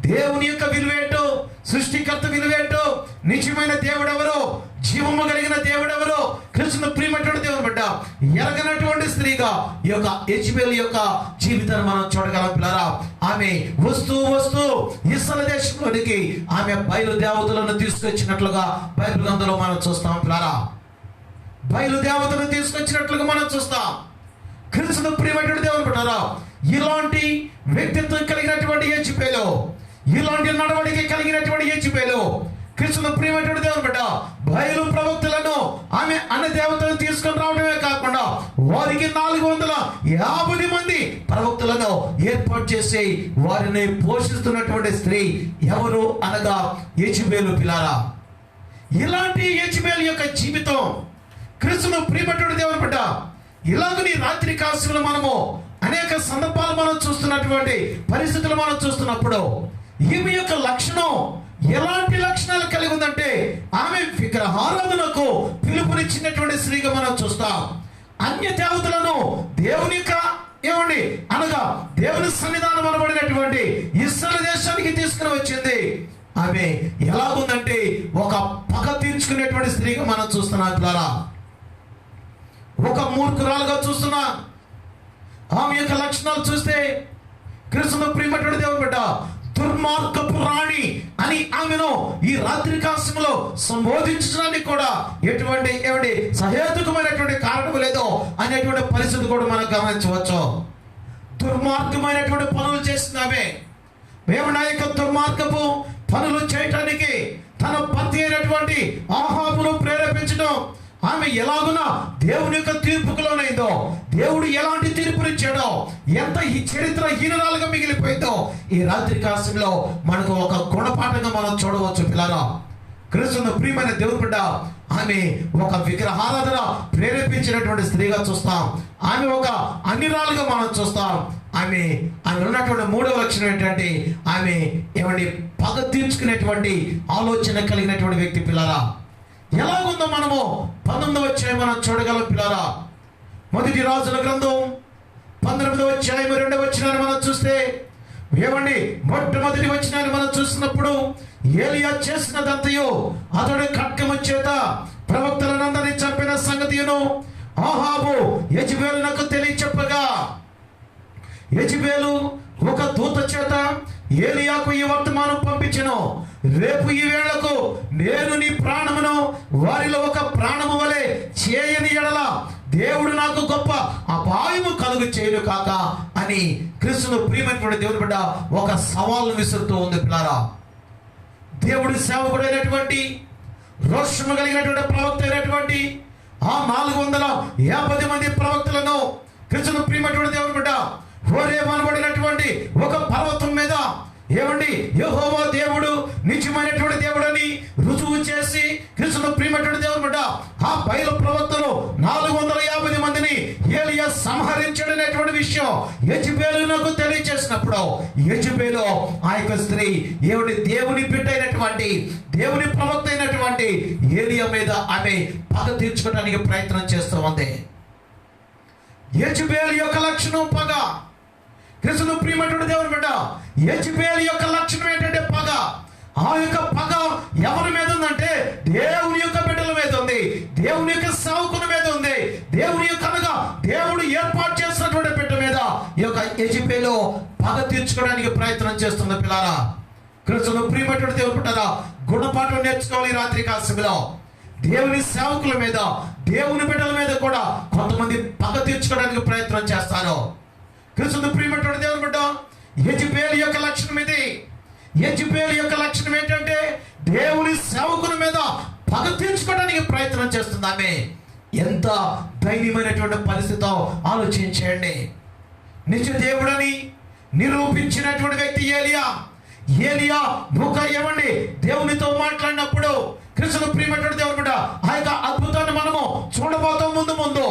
[SPEAKER 1] దేవుని యొక్క విలువేంటో, సృష్టికర్త విలువేంటో, నిజమైన దేవుడెవరో, జీవము కలిగిన దేవుడెవరో కృష్ణ ప్రియమైనటువంటి దేవుని బిడ్డ ఎరగనటువంటి స్త్రీగా ఈ యొక్క యెజబెలు యొక్క జీవితాన్ని మనం చూడగలం. పిల్లరా, ఆమె వస్తూ ఇశ్రాయేలు దేశంలోనికి ఆమె బయలుదేవతలను తీసుకొచ్చినట్లుగా బైబిల్ గ్రంథంలో మనం చూస్తాం. పిల్లరా, బయలుదేవతలను తీసుకొచ్చినట్లుగా మనం చూస్తాం. కృష్ణ ప్రియమైనటువంటి దేవుని బిడ్డలారా, ఇలాంటి వ్యక్తిత్వం కలిగినటువంటి యెజబెలు, ఇలాంటి నడవడికి కలిగినటువంటి యెజబెలు కృష్ణ ప్రియమైనటువంటి దేవుని బిడ్డ బయలు ప్రవక్తలను ఆమె అన్న దేవతలను తీసుకొని రావడమే కాకుండా వారికి 450 మంది ప్రవక్తలను ఏర్పాటు చేసి వారిని పోషిస్తున్నటువంటి స్త్రీ ఎవరు అనగా యెజబెలు. పిల్లారా, ఇలాంటి యెజబెలు యొక్క జీవితం కృష్ణ ప్రియమైనటువంటి దేవుని బిడ్డ ఇలాగని రాత్రి కాలంలో మనము అనేక సందర్భాలు మనం చూస్తున్నటువంటి పరిస్థితులు మనం చూస్తున్నప్పుడు ఈమె యొక్క లక్షణం ఎలాంటి లక్షణాలు కలిగి ఉందంటే ఆమె విగ్రహారాధనకు పిలుపునిచ్చినటువంటి స్త్రీగా మనం చూస్తాం. అన్య దేవతలను దేవుని యొక్క ఏమండి అనగా దేవుని సన్నిధానం అనబడినటువంటి ఇశ్రాయేలు దేశానికి తీసుకుని వచ్చింది. ఆమె ఎలాగుందంటే ఒక పగ తీర్చుకునేటువంటి స్త్రీగా మనం చూస్తున్నాం. ద్వారా ఒక మూర్ఖురాలుగా చూస్తున్నా. ఆమె యొక్క లక్షణాలు చూస్తే కృష్ణ ప్రియమైనటువంటి దేవుని బిడ్డ దుర్మార్గపు రాణి అని ఆమెను ఈ రాత్రి కాలంలో సంబోధించడానికి కూడా ఎటువంటి సహేతుకమైనటువంటి కారణం లేదో అనేటువంటి పరిస్థితి కూడా మనం గమనించవచ్చు. దుర్మార్గమైనటువంటి పనులు చేస్తుంది ఆమె. దేవుని యొక్క దుర్మార్గపు పనులు చేయటానికి తన భర్త అయినటువంటి ఆహాబును ప్రేరేపించడం, ఆమె ఎలాగునా దేవుని యొక్క తీర్పుకు లోనైందో, దేవుడు ఎలాంటి తీర్పునిచ్చాడో, ఎంత ఈ చరిత్ర హీనరాలుగా మిగిలిపోయిందో ఈ రాత్రి కాలంలో మనకు ఒక గుణపాఠంగా మనం చూడవచ్చు. పిల్లరా, కృష్ణ ప్రియమైన దేవుని బిడ్డ ఆమె ఒక విగ్రహారాధన ప్రేరేపించినటువంటి స్త్రీగా చూస్తాం. ఆమె ఒక అన్యురాలుగా మనం చూస్తాం. ఆమె ఉన్నటువంటి మూడవ లక్షణం ఏంటంటే ఆమె పగ తీర్చుకునేటువంటి ఆలోచన కలిగినటువంటి వ్యక్తి. పిల్లరా, ఎలాగుందో మనము 19వ అధ్యాయం మనం చూడగలం. పిల్లరా, మొదటి రాజుల గ్రంథం 19వ అధ్యాయం 2వ వచనాన్ని మనం చూస్తే మొట్టమొదటి వచనాన్ని మనం చూసినప్పుడు ఏలియా చేసినదంతయు అతడు ఖడ్గము చేత ప్రవక్తలనందరినీ చంపిన సంగతియును ఆహాబు యెజబెలునకు తెలియచెప్పగా యెజబెలు ఒక దూత చేత ఏలియాకు ఈ వర్తమానం పంపించెను. రేపు ఈ వేళకు నేను నీ ప్రాణమును వారిలో ఒక ప్రాణము వలె చేయని ఎడల దేవుడు నాకు గొప్ప అపాయము కలుగు చేయను కాక అని కృష్ణుడు ప్రియమైనటువంటి దేవుని బిడ్డ ఒక సవాలు విసురుతూ ఉంది. పిల్లారా, దేవుడి సేవకుడైనటువంటి రోషము కలిగినటువంటి ప్రవక్త అయినటువంటి ఆ 450 మంది ప్రవక్తలను కృష్ణుడు ప్రియమైనటువంటి దేవుని బిడ్డ హోరేబు అనబడినటువంటి ఒక పర్వతం మీద యెహోవా దేవుడు నిజమైనటువంటి దేవుడని రుజువు చేసి కృష్ణుడు ప్రియమైనటువంటి దేవుని బిడ్డ ఆ బయలు ప్రవక్తలు 450 మందిని ఏలియా సంహరించాడనేటువంటి విషయం యెజబెలునకు తెలియజేసినప్పుడు యెజబెలు ఆ యొక్క స్త్రీ దేవుని బిడ్డ అయినటువంటి దేవుని ప్రవక్త అయినటువంటి ఏలియా మీద ఆమె పగ తీర్చుకోవడానికి ప్రయత్నం చేస్తూ ఉంది. యెజబెలు యొక్క లక్షణం పగ. కృష్ణుడు ప్రియమైనటువంటి దేవుని బిడ్డ యెజబెలు యొక్క లక్షణం ఏంటంటే పగ. ఆ యొక్క పగ ఎవరి మీద ఉందంటే దేవుని యొక్క బిడ్డల మీద ఉంది, దేవుని యొక్క సేవకుల మీద ఉంది, దేవుని యొక్క అనగా దేవుడు ఏర్పాటు చేసినటువంటి బిడ్డ మీద ఈ యొక్క యెజబెలు పగ తీర్చుకోవడానికి ప్రయత్నం చేస్తుంది. పిల్లారా, క్రీస్తును ప్రియమైనటువంటి దేవుని బిడ్డలారా, గుణపాఠం నేర్చుకోవాలి. ఈ రాత్రి కాలంలో దేవుని సేవకుల మీద, దేవుని బిడ్డల మీద కూడా కొంతమంది పగ తీర్చుకోవడానికి ప్రయత్నం చేస్తారు. క్రీస్తును ప్రియమైనటువంటి దేవుని బిడ్డ, యెజబెలు యొక్క లక్షణం ఇది. యెజబెలు యొక్క లక్షణం ఏంటంటే దేవుని సేవకుల మీద పగ తీర్చుకోవడానికి ప్రయత్నం చేస్తుంది. ఆమె ఎంత దైన్యమైనటువంటి పరిస్థితితో ఆలోచించండి. నిజ దేవుడని నిరూపించినటువంటి వ్యక్తి ఏలియా. ఏలియా ఏమండి దేవునితో మాట్లాడినప్పుడు క్రీస్తును ప్రియమైనటువంటి దేవుని బిడ్డ, ఆ యొక్క అద్భుతాన్ని మనము చూడబోతాం ముందు.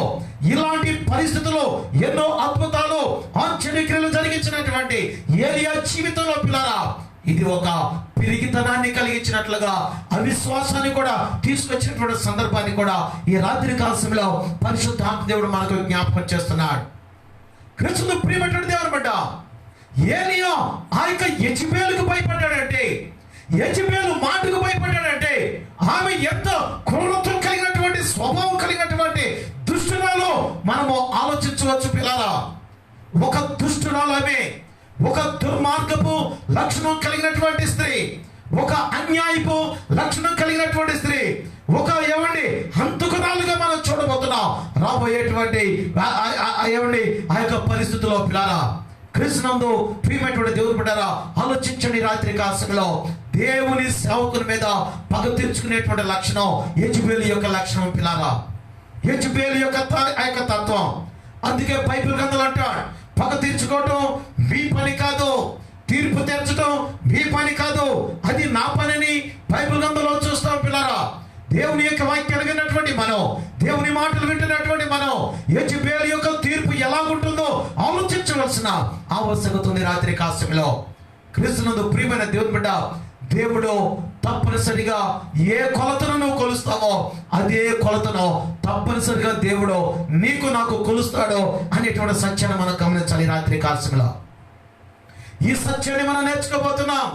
[SPEAKER 1] ఇలాంటి పరిస్థితుల్లో ఎన్నో అద్భుతాలు, ఆశ్చర్యక్రియలు జరిగించినటువంటి ఏలియా జీవితంలో పిల్లారా, ఇది ఒక పిరిగితనాన్ని కలిగించినట్లుగా అవిశ్వాసాన్ని కూడా తీసుకొచ్చినటువంటి సందర్భాన్ని కూడా ఈ రాత్రి కాలంలో పరిశుద్ధాత్మ దేవుడు మనకు జ్ఞాపకం చేస్తున్నాడు. క్రీస్తును ప్రియమైనటువంటి దేవుని బిడ్డ, ఏలియా ఆ యొక్క యెజబెలుకు భయపడ్డాడంటే, యెజబెలు మాటకు భయపడ్డాడంటే, ఆమె ఎంత క్రూరత్వం కలిగినటువంటి స్వభావం కలిగినటువంటి దుష్టురాలు మనము ఆలోచించవచ్చు. పిల్లారా, ఒక దుష్టురాలు ఆమె, ఒక దుర్మార్గపు లక్షణం కలిగినటువంటి స్త్రీ, ఒక అన్యాయపు లక్షణం కలిగినటువంటి స్త్రీ, ఒక ఏమండి హంతకురాలుగా మనం చూడబోతున్నాం రాబోయేటువంటి ఏమండి ఆ యొక్క పరిస్థితుల్లో. పిల్లారా, క్రీస్తునందు ప్రియమైనటువంటి దేవుని బిడ్డలారా, ఆలోచించండి. రాత్రి కాలంలో దేవుని సేవకుల మీద పగ తీర్చుకునేటువంటి లక్షణం యెజబెలు యొక్క లక్షణం. పిల్లారా, యెజబెలు యొక్క తత్వం. అందుకే బైబిల్ గ్రంథంలో అంటాడు, పగ తీర్చుకోవటం మీ పని కాదు, తీర్పు తీర్చడం మీ పని కాదు, అది నా పనిని బైబిల్ గ్రంథంలో చూస్తాం. పిల్లారా, దేవుని యొక్క వాక్యాలు విన్నటువంటి మనం, దేవుని మాటలు వింటున్నటువంటి మనం యెజబెలు యొక్క తీర్పు ఎలా ఉంటుందో ఆలోచించవలసిన ఆవశ్యకత ఉంది. రాత్రి కాలంలో క్రీస్తునందు ప్రియమైన దేవుని బిడ్డ, దేవుడు తప్పనిసరిగా ఏ కొలతను నువ్వు కొలుస్తావో అదే కొలతను తప్పనిసరిగా దేవుడు నీకు నాకు కొలుస్తాడు అనేటువంటి సత్యాన్ని మనం గమనించాలి. రాత్రి కాలంలో ఈ సత్యాన్ని మనం నేర్చుకోబోతున్నాం.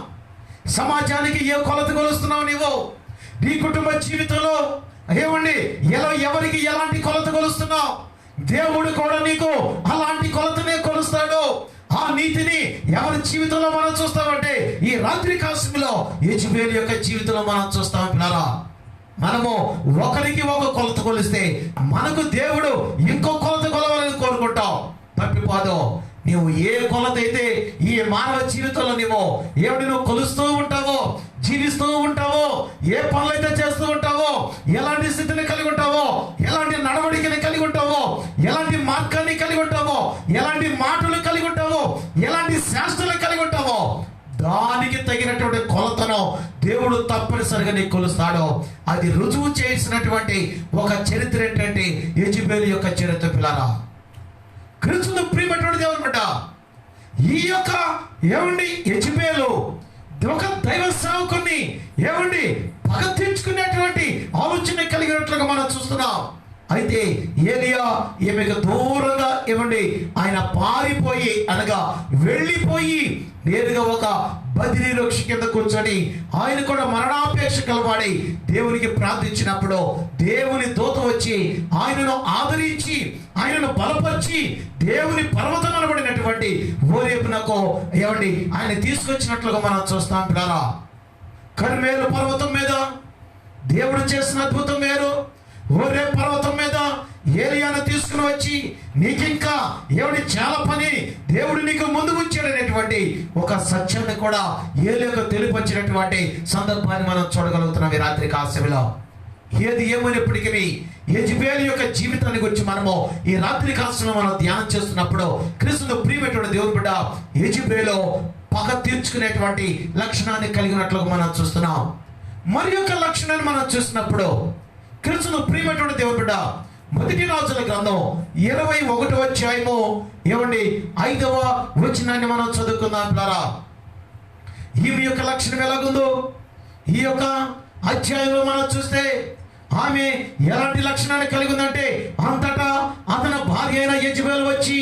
[SPEAKER 1] సమాజానికి ఏ కొలత కొలుస్తున్నావు నీవు? నీ కుటుంబ జీవితంలో ఏమండి ఎవరికి ఎలాంటి కొలత కొలుస్తున్నావు? దేవుడు కూడా నీకు అలాంటి కొలతనే కొలుస్తాడు. ఆ నీతిని ఎవరి జీవితంలో మనం చూస్తామంటే ఈ రాత్రి కాలంలో యెజబెలు యొక్క జీవితంలో మనం చూస్తాం. పిల్లారా, మనము ఒకరికి ఒక కొలత కొలిస్తే మనకు దేవుడు ఇంకో కొలత కొలవాలని కోరుకుంటాం. తప్పిపోదు. నీవు ఏ కొలత అయితే ఈ మానవ జీవితంలో నువ్వు కొలుస్తూ ఉంటావో, జీవిస్తూ ఉంటావో, ఏ పనులైతే చేస్తూ ఉంటావో, ఎలాంటి స్థితిని కలిగి ఉంటావో, ఎలాంటి నడవడికని కలిగి ఉంటావో, ఎలాంటి మార్గాన్ని కలిగి ఉంటావో, ఎలాంటి మాటలు కలిగి ఉంటావో, ఎలాంటి శాస్త్రాలు కలిగి ఉంటావో, దానికి తగినటువంటి కొలతను దేవుడు తప్పనిసరిగా నీకు కొలుస్తాడు. అది రుజువు చేసినటువంటి ఒక చరిత్ర ఏంటంటే యెజబెలు యొక్క చరిత్ర. పిల్లారా, క్రీస్తును ప్రియమైనటువంటి దేవుని బిడ్డ, ఈ యొక్క యెజబెలు ఒక దైవ సేవకుని పగ తీర్చుకునేటువంటి ఆలోచన కలిగినట్లుగా మనం చూస్తున్నాం. అయితే ఏలియా ఈమెకు దూరంగా ఆయన పారిపోయి అనగా వెళ్ళిపోయి నేరుగా ఒక బదిలీ వృక్ష కింద కూర్చొని ఆయన కూడా మరణాపేక్ష కలవాడి దేవునికి ప్రార్థించినప్పుడు దేవుని దూత వచ్చి ఆయనను ఆదరించి ఆయనను బలపరిచి దేవుని పర్వతం అనబడినటువంటి హోరేబునకు ఆయన తీసుకొచ్చినట్లుగా మనం చూస్తాం. పిల్లారా, కర్మేలు పర్వతం మీద దేవుడు చేసిన అద్భుతం వేరు. హోరేబు పర్వతం మీద ఏలియాను తీసుకుని వచ్చి నీకింకా చాలా పని దేవుడు నీకు ముందు ఉంచాడనేటువంటి ఒక సత్యాన్ని కూడా ఏలియాకు తెలిపొచ్చినటువంటి సందర్భాన్ని మనం చూడగలుగుతున్నాం ఈ రాత్రి కాలంలో. ఏది ఏమైనప్పటికీ యెజబెలు యొక్క జీవితాన్ని గురించి మనము ఈ రాత్రి కాలంలో మనం ధ్యానం చేస్తున్నప్పుడు క్రీస్తును ప్రియమైనటువంటి దేవుని బిడ్డ యెజబెలు పగ తీర్చుకునేటువంటి లక్షణాన్ని కలిగినట్లుగా మనం చూస్తున్నాం. మరి యొక్క లక్షణాన్ని మనం చూసినప్పుడు క్రీస్తును ప్రియమైనటువంటి దేవుని బిడ్డ మొదటి రాజుల గ్రంథం 21వ అధ్యాయము 5వ వచనాన్ని మనం చదువుకుందాం. పిల్లారా, ఈమె యొక్క లక్షణం ఎలాగుందో ఈ యొక్క అధ్యాయంలో మనం చూస్తే ఆమె ఎలాంటి లక్షణాన్ని కలిగి ఉందంటే, అంతటా అతని భార్య అయిన యెజబెలు వచ్చి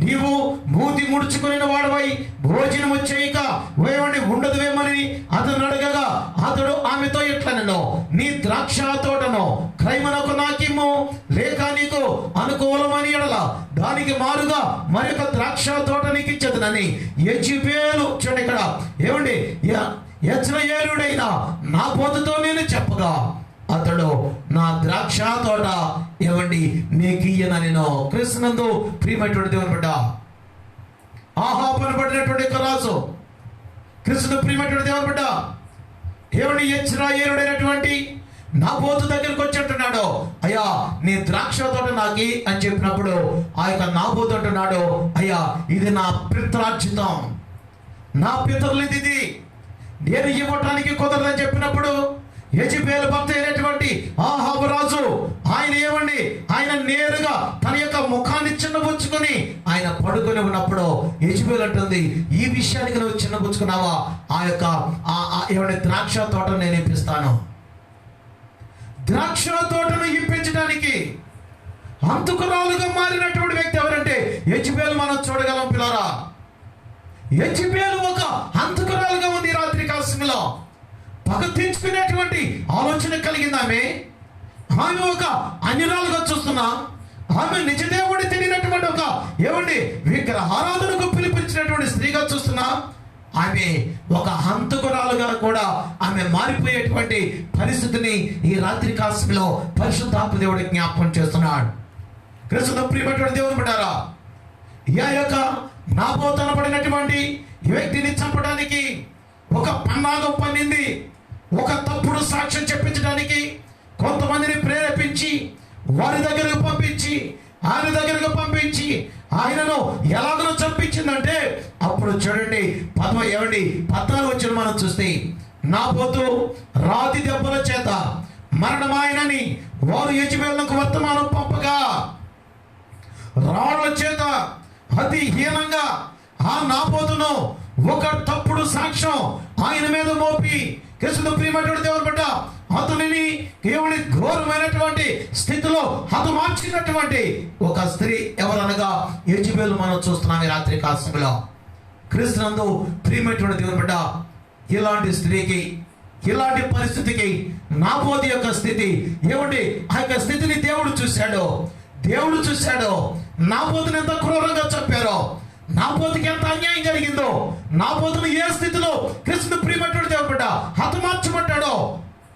[SPEAKER 1] నీవు మూతి ముడుచుకుని వాడవై భోజనము చేయక ఏమండి ఉండదువేమని అతను అడగగా అతడు ఆమెతో ఇట్లనెను, నీ ద్రాక్ష తోటను క్రైమనకు నాకిమ్ము, లేక నీకు అనుకూలమని ఎడల దానికి మారుగా మరొక ద్రాక్ష తోట నీకు ఇచ్చదనని యెజెబెలు, చూడండి ఇక్కడ ఏమండి, యెజ్రెయేలుడైన నాబోతుతో నేను చెప్పగా అతడు నా ద్రాక్ష తోట ఏమండి నీకు ఇయ్యననెను. క్రీస్తునందు ప్రియమైనటువంటి దేవుని బిడ్డ, ఆహాబు అనబడినటువంటి ఒక రాజు, క్రీస్తును ప్రియమైనటువంటి దేవుని బిడ్డ ఏమండి, యెజ్రెయేలుడైనటువంటి నాబోతు దగ్గరికి వచ్చి అంటున్నాడు, అయ్యా నీ ద్రాక్ష తోట నాకి అని చెప్పినప్పుడు ఆ యొక్క నాబోతు అంటున్నాడు, అయ్యా ఇది నా పిత్రార్జితం, నా పితరులు ఇది, నేను ఇవ్వటానికి కుదరదని చెప్పినప్పుడు యెజెబెలు భర్త అయినటువంటి ఆహాబు రాజు ఆయన ఏమండి, ఆయన నేరుగా తన యొక్క ముఖాన్ని చిన్నబుచ్చుకొని ఆయన పడుకొని ఉన్నప్పుడు యెజెబెలు అంటుంది, ఈ విషయానికి నువ్వు చిన్నబుచ్చుకున్నావా, ఆ యొక్క ఏమండి ద్రాక్ష తోటను నేను ఇప్పిస్తాను. ద్రాక్ష తోటను ఇప్పించడానికి హంతకురాలుగా మారినటువంటి వ్యక్తి ఎవరంటే యెజెబెలు. మనం చూడగలం పిల్లరా, యెజెబెలు ఒక హంతకురాలుగా ఉంది. రాత్రి కాల సమయంలో పగ తీర్చుకునేటువంటి ఆలోచన కలిగింది ఆమె ఒక అన్యురాలుగా చూస్తున్నా, ఆమె నిజదేవుడి తెలియనటువంటి ఒక ఏమండి విగ్రహారాధనకు పిలిపించినటువంటి స్త్రీగా చూస్తున్నా, ఆమె ఒక హంతకురాలుగా కూడా ఆమె మారిపోయేటువంటి పరిస్థితిని ఈ రాత్రి కాలంలో పరిశుద్ధాత్మ దేవుడు జ్ఞాపకం చేస్తున్నాడు. క్రీస్తు ప్రియమైనటువంటి దేవుని బిడ్డారా, ఈ యొక్క నాబోతు అనబడినటువంటి ఈ వ్యక్తిని చంపడానికి ఒక పన్నాగం పన్నింది. ఒక తప్పుడు సాక్ష్యం చెప్పించడానికి కొంతమందిని ప్రేరేపించి వారి దగ్గరకు పంపించి ఆయనను ఎలాగనో చంపించిందంటే అప్పుడు చూడండి 14 వచ్చిన మనం చూస్తే, నాబోతు రాతి దెబ్బల చేత మరణమాయనని వారు యెజెబెలుకు వర్తమానం పంపగా రాళ్ల చేత అతి హీనంగా ఆ నాబోతును ఒక తప్పుడు సాక్ష్యం ఆయన మీద మోపి క్రీస్తు ప్రియమైనటువంటి దేవుని బిడ్డ అతనిని కేవలం ఘోరమైనటువంటి స్థితిలో హతమార్చినటువంటి ఒక స్త్రీ ఎవరనగా యెజెబెలు మనం చూస్తున్నాం ఈ రాత్రి కాలంలో. క్రీస్తునందు ప్రియమైనటువంటి దేవుని బిడ్డ, ఇలాంటి స్త్రీకి ఇలాంటి పరిస్థితికి నాబోతు యొక్క స్థితి ఏమండి, ఆ యొక్క స్థితిని దేవుడు చూశాడు. నాబోతుని ఎంత క్రూరంగా చంపారో, నాబోతుకి ఎంత అన్యాయం జరిగిందో, నాబోతును ఏ స్థితిలో క్రీస్తు ప్రియమైనటువంటి దేవుడు బిడ్డ హతమార్చబడ్డాడో,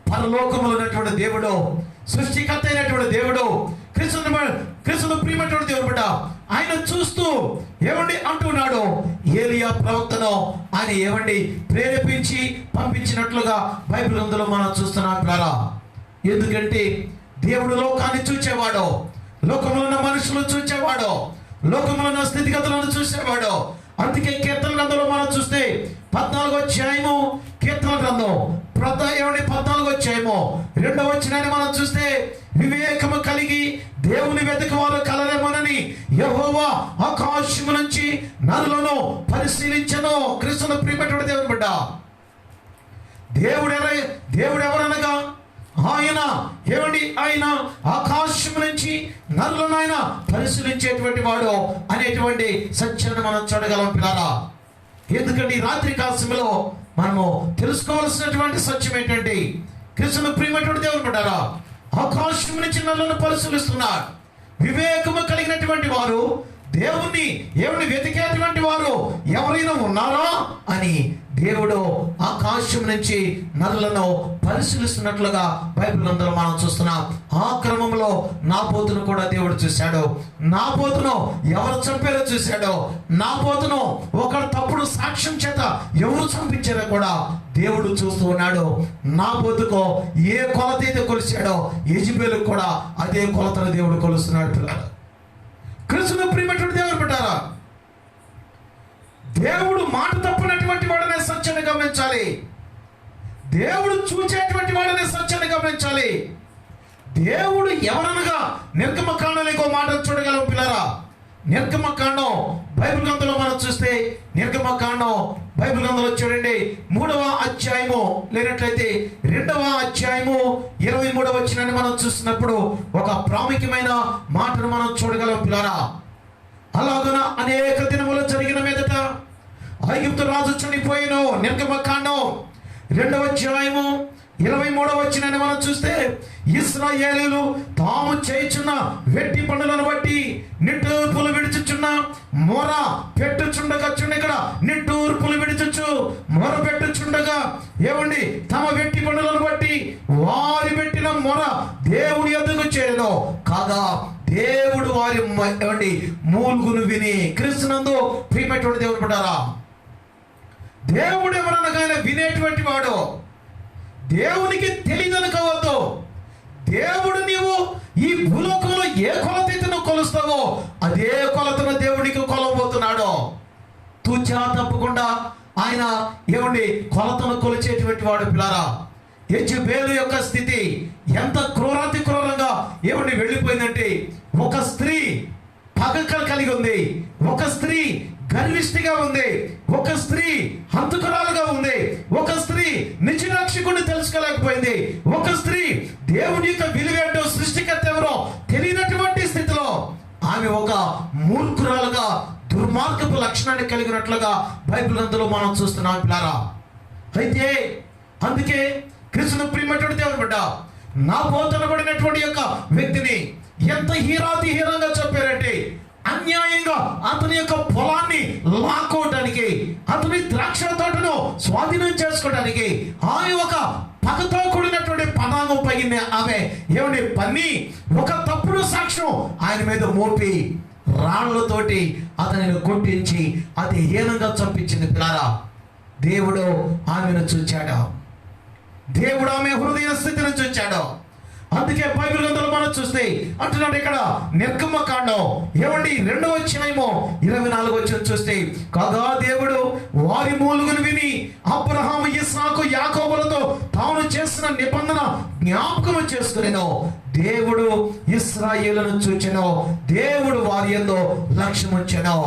[SPEAKER 1] పరలోకములో ఉన్నటువంటి దేవుడు, సృష్టికర్త అయినటువంటి దేవుడు, క్రీస్తు ప్రియమైనటువంటి దేవుడు బిడ్డ ఆయన చూస్తూ ఏమండి అంటున్నాడు, ఏలియా ప్రవక్తను ఆయన ఏమండి ప్రేరేపించి పంపించినట్లుగా బైబిల్ అందులో మనం చూస్తున్నాం పిల్లరా. ఎందుకంటే దేవుడు లోకాన్ని చూచేవాడు, లోకంలో ఉన్న మనుషులు చూచేవాడు, లోకంలో ఉన్న స్థితిగతులను చూసేవాడు. అందుకే కీర్తన గ్రంథంలో మనం చూస్తే 14వ అధ్యాయము కీర్తన గ్రంథం 14వ అధ్యాయము 2వ వచనాన్ని మనం చూస్తే, వివేకము కలిగి దేవుని వెతకువారు కలరేమోనని యెహోవా ఆకాశము నుంచి నరులను పరిశీలించెను. క్రీస్తును ప్రియమైనటువంటి దేవుని బిడ్డ, దేవుడు ఎవరనగా ఆయన ఏమండి, ఆయన ఆకాశం నుంచి నరులను ఆయన పరిశీలించేటువంటి వాడు అనేటువంటి సత్యాన్ని మనం చూడగలం పిల్లరా. ఎందుకంటే ఈ రాత్రి కాలంలో మనము తెలుసుకోవాల్సినటువంటి సత్యం ఏంటంటే, క్రీస్తును ప్రియమైనటువంటి దేవుని బిడ్డలారా, ఆకాశం నుంచి నరులను పరిశీలిస్తున్నాడు. వివేకము కలిగినటువంటి వారు, దేవుణ్ణి వెతికేటువంటి వారు ఎవరైనా ఉన్నారా అని దేవుడు ఆకాశం నుంచి నరులను పరిశీలిస్తున్నట్లుగా బైబిల్ అందరూ మనం చూస్తున్నాం. ఆ క్రమంలో నాబోతును కూడా దేవుడు చూశాడు. నాబోతును ఎవరు చంపారో చూశాడు. నాబోతును ఒక తప్పుడు సాక్ష్యం చేత ఎవరు చంపించారో కూడా దేవుడు చూస్తూ ఉన్నాడు. నాబోతుకు ఏ కొలత అయితే కొలిచాడో యెజెబెలు కూడా అదే కొలతను దేవుడు కొలుస్తున్నాడు పిల్లలు. క్రీస్తును ప్రియమైనటువంటి దేవుడు పెట్టారా, దేవుడు మాట తప్పనటువంటి వాడనే సత్యాన్ని గమనించాలి. దేవుడు చూచేటువంటి వాడనే సత్యాన్ని గమనించాలి. దేవుడు ఎవరనగా నిర్గమకాండంలో ఇంకో మాట చూడగలం పిల్లరా. నిర్గమకాండం బైబిల్ గ్రంథంలో మనం చూస్తే, నిర్గమకాండం బైబిల్ గ్రంథంలో చూడండి 3వ అధ్యాయము లేనట్లయితే 2వ అధ్యాయము 23వ వచనాన్ని మనం చూస్తున్నప్పుడు ఒక ప్రాముఖ్యమైన మాటను మనం చూడగలం పిల్లరా. అలాగన అనేక దినములు జరిగిన మీదట ఐగుప్తు రాజు చనిపోయిను. నిర్గమకాండం 2వ అధ్యాయము 23వ వచనాన్ని మనం చూస్తే, ఇశ్రాయేలీయులు తాము చేయుచున్న వెట్టి పనులను బట్టి నిట్టూర్పులు విడుచుచున్న మొర పెట్టుచుండగా, ఇక్కడ నిట్టూర్పులు విడుచుచు మొర పెట్టుచుండగా ఏమండి తమ వెట్టి పనులను బట్టి వారి పెట్టిన మొర దేవుని ఎదుగు చేరను కాగా దేవుడు వారి ఏమండి మూలుగును విని. క్రీస్తునందు ప్రియమైనటువంటి దేవుడు పడ్డారా, దేవుడు ఎవరనగా వినేటువంటి వాడు. దేవునికి తెలియదనుకోవద్దు. దేవుడు నీవు ఈ భూలోకంలో ఏ కొలతను కొలుస్తావో అదే కొలతను దేవుడికి కొలవబోతున్నాడు. తూచా తప్పకుండా ఆయన ఏమండి కొలతను కొలిచేటువంటి వాడు. పిల్లారా, యెజబెలు యొక్క స్థితి ఎంత క్రూరాతి క్రూరంగా ఏమండి వెళ్ళిపోయిందంటే, ఒక స్త్రీ పగకలు కలిగి ఉంది, ఒక స్త్రీ గర్విష్టిగా ఉంది, ఒక స్త్రీ హంతకురాలుగా ఉంది, ఒక స్త్రీ నిజరక్షకుడిని తెలుసుకోలేకపోయింది, ఒక స్త్రీ దేవుని యొక్క విలువేంటో సృష్టికర్త ఎవరో తెలియనటువంటి స్థితిలో ఆమె ఒక మూర్ఖురాలుగా దుర్మార్గపు లక్షణాన్ని కలిగినట్లుగా బైబిల్ అందులో మనం చూస్తున్నాం పిల్లారా. అయితే అందుకే కృష్ణుని ప్రియమైనటువంటి దేవుని బిడ్డ, నా పోతనబడినటువంటి యొక్క వ్యక్తిని ఎంత హీరాతి హీనంగా చెప్పారంటే, అన్యాయంగా అతని యొక్క పొలాన్ని లాక్కోవడానికి, అతని ద్రాక్ష తోటను స్వాధీనం చేసుకోవడానికి ఆమె ఒక పగతో కూడినటువంటి పదాంగం పైన ఆమె ఏమండి పన్ని ఒక తప్పుడు సాక్ష్యం ఆయన మీద మోపి రాళ్లతోటి అతనిని కొట్టించి అది హీనంగా చంపించింది. పిల్లారా, దేవుడు ఆమెను చూచాడు, దేవుడు ఆమె హృదయ స్థితిని చూచాడు. అందుకే బైబిల్ గ్రంథంలో మనం చూస్తే అంటున్నాడు ఇక్కడ నిర్గమకాండం ఏమండి 2వ అధ్యాయము 24వ వచనం చూస్తే, కాగా దేవుడు వారి మూలుగును విని అబ్రహాము, ఇస్సాకు, యాకోబులతో తాను చేసిన నిబంధన జ్ఞాపకం చేసుకునేను. దేవుడు ఇశ్రాయేలును చూచెను, దేవుడు వారి యందు లక్ష్యముంచెను.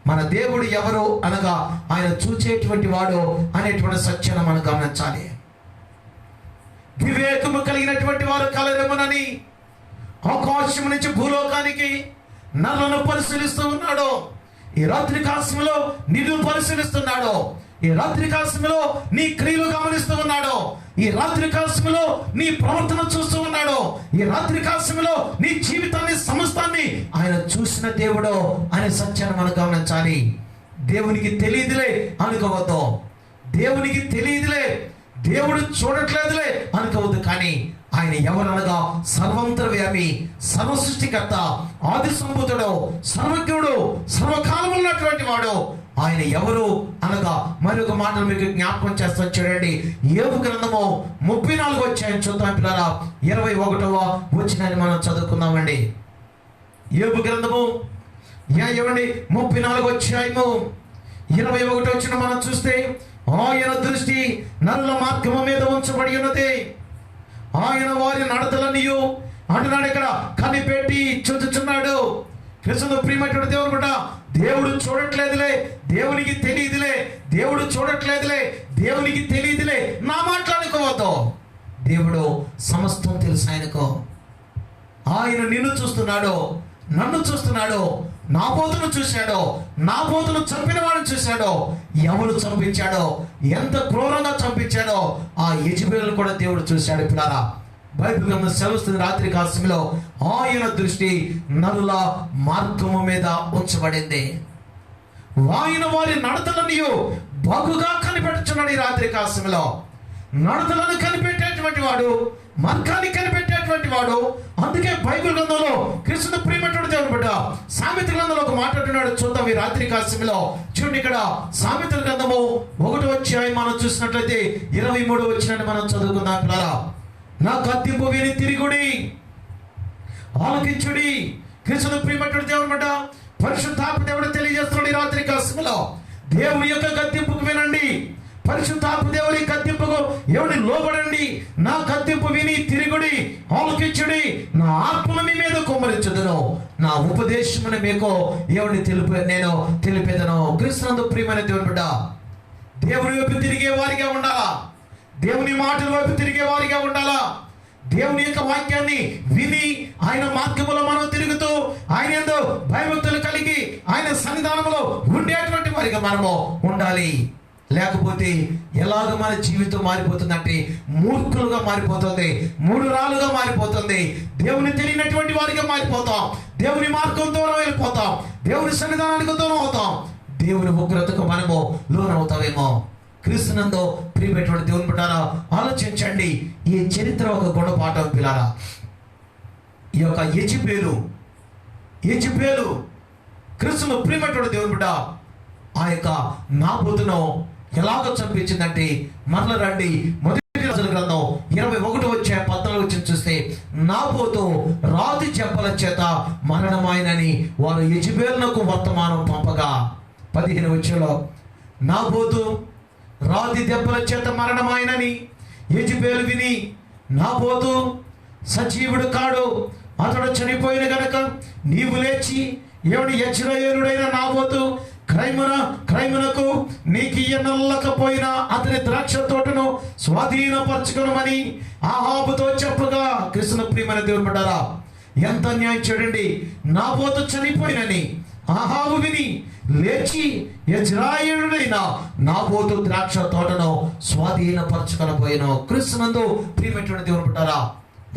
[SPEAKER 1] మన దేవుడు ఎవరు అనగా ఆయన చూచేటువంటి వాడు అనేటువంటి సత్యాన్ని మనం గమనించాలి. వివేకము కలిగినటువంటి వారు కలరేమోనని ఆకాశం నుంచి భూలోకానికి నరులను పరిశీలిస్తూ ఉన్నాడు. ఈ రాత్రి కాలంలో నిన్ను పరిశీలిస్తున్నాడు. ఈ రాత్రి కాలంలో నీ క్రియలు గమనిస్తూ ఉన్నాడు. ఈ రాత్రి కాలంలో నీ ప్రవర్తన చూస్తూ ఉన్నాడు. ఈ రాత్రి కాలంలో నీ జీవితాన్ని సమస్తాన్ని ఆయన చూసిన దేవుడు అనే సత్యాన్ని మనం గమనించాలి. దేవునికి తెలియదులే అనుకోవద్దు, దేవునికి తెలియదులే, దేవుడు చూడట్లేదులే అనుకోవద్దు. కానీ ఆయన ఎవరనగా సర్వంతర్యామి, సర్వ సృష్టికర్త, ఆది సంభూతుడు, సర్వజ్ఞుడు, సర్వకాలం ఉన్నటువంటి వాడు. ఆయన ఎవరు అనగా మరొక మాటలు మీకు జ్ఞాపకం చేస్తాను చూడండి. యోబు గ్రంథము 34వ అధ్యాయం చూద్దాం పిల్లరా. 21వ వచనాన్ని మనం చదువుకుందామండి. యోబు గ్రంథము ఏమండి 34వ అధ్యాయము 21వ వచనం మనం చూస్తే, ఆయన దృష్టి నరుల మార్గము మీద ఉంచబడి ఉన్నది, ఆయన వారి నడతలనియు అంటున్నాడు ఇక్కడ కనిపెట్టి చూచుచున్నాడు. కృష్ణుడు ప్రియమైనటువంటి దేవుడు బిడ్డ, దేవుడు చూడట్లేదులే, దేవునికి తెలియదులే, దేవుడు చూడట్లేదులే, దేవునికి తెలియదులే నా మాట్లాడుకోవద్దు. దేవుడు సమస్తం తెలుసు ఆయనకు. ఆయన నిన్ను చూస్తున్నాడు, నన్ను చూస్తున్నాడు, నా పోతును చూశాడో, నా పోతును చంపిన వాడిని చూశాడో, ఎవరు చంపించాడో, ఎంత క్రూరంగా చంపించాడో ఆ యెజబెలును కూడా దేవుడు చూశాడు. పిల్లారా, బైబిల్ గ్రంథం సెలవుస్తుంది రాత్రి కాలంలో ఆయన దృష్టి నరుల మార్గము మీద ఉంచబడింది. ఆయన వారి నడతలని బాగుగా కనిపెట్టుచున్నాడు. ఈ రాత్రి కాలంలో నడతలను కనిపెట్టేటువంటి వాడు, మార్గాన్ని కనిపెట్టేటువంటి వాడు. అందుకే బైబిల్ గ్రంథంలో కృష్ణుడు ప్రియమైనటువంటి దేవుడు బిడ్డ సామెతల గ్రంథంలో ఒక మాట అంటున్నాడు. చూద్దాం ఈ రాత్రి కాలంలో. చూడండి ఇక్కడ సామెతల గ్రంథము 1వ అధ్యాయం మనం చూసినట్లయితే 23వ వచనాన్ని మనం చదువుకుందాం పిల్లరా. నా గద్దింపు విని తిరుగుడి, ఆలకించుడి. కృష్ణుడు ప్రియమైనటువంటి దేవుడు బిడ్డ పరిశుద్ధాత్మ దేవుడు తెలియజేస్తున్నాడు ఈ రాత్రి కాలంలో. దేవుని యొక్క గద్దింపుకు వినండి, పరిశుద్ధాత్మ దేవుని గద్దింపుకు ఎవరిని లోబడండి. నా గద్దింపు విని తిరుగుడి, ఆలకించుడి. నా ఆత్మను మీ మీద కుమ్మరించుదును, నా ఉపదేశమును మీకు ఎవరిని నేను తెలిపేదను. క్రీస్తునందు ప్రియమైన దేవుని బిడ్డ, దేవుని వైపు తిరిగే వారిగా ఉండాలా, దేవుని మాటల వైపు తిరిగే వారిగా ఉండాలా, దేవుని యొక్క వాక్యాన్ని విని ఆయన మార్గములో మనం తిరుగుతూ ఆయన యందు భయభక్తులు కలిగి ఆయన సన్నిధానంలో ఉండేటువంటి వారిగా మనము ఉండాలి. లేకపోతే ఎలాగ మన జీవితం మారిపోతుందంటే మూర్ఖులుగా మారిపోతుంది, మూఢురాలుగా మారిపోతుంది, దేవుని తెలియనటువంటి వారిగా మారిపోతాం, దేవుని మార్గం దూరం వెళ్ళిపోతాం, దేవుని సన్నిధానానికి దూరం అవుతాం, దేవుని ఉగ్రతకు మనము లోనవుతామేమో. క్రీస్తునందు ప్రియమైనటువంటి దేవుని బిడ్డలారా, ఆలోచించండి. ఈ చరిత్ర ఒక గుణపాఠం పిల్లారా. ఈ యొక్క యెజబెలు క్రీస్తును ప్రియమైనటువంటి దేవుని బిడ్డ ఆ యొక్క నాబోతును ఎలాగ చంపించిందంటే, మరల రండి మొదటి రాజుల గ్రంథం 21:14 చూస్తే, నాబోతు రాతి చెప్పల చేత మరణమాయనని వారు యెజబెలునకు వర్తమానం పంపగా, 15 నాబోతు రాతి దెబ్బల చేత మరణమాయనని యెజబెలు విని, నాబోతు సజీవుడు కాడు, అతడు చనిపోయిన గనక నీవు లేచి యెజ్రెయేలుడైన నాబోతు క్రైమునకు నీకు ఇయ్యనల్లకపోయినా అతని ద్రాక్ష తోటను స్వాధీనపరచుకోమని ఆహాబుతో చెప్పగా, కృష్ణ ప్రియమైన దేవుని బిడ్డలారా, ఎంత అన్యాయం చూడండి. నాబోతు చనిపోయినని ఆహాబు విని లేచి యెజ్రెయేలుడైన నాబోతు ద్రాక్ష తోటను స్వాధీనపరచుకొనబోయెను. క్రీస్తునందు ప్రియమైనటువంటి దేవుని బిడ్డలారా,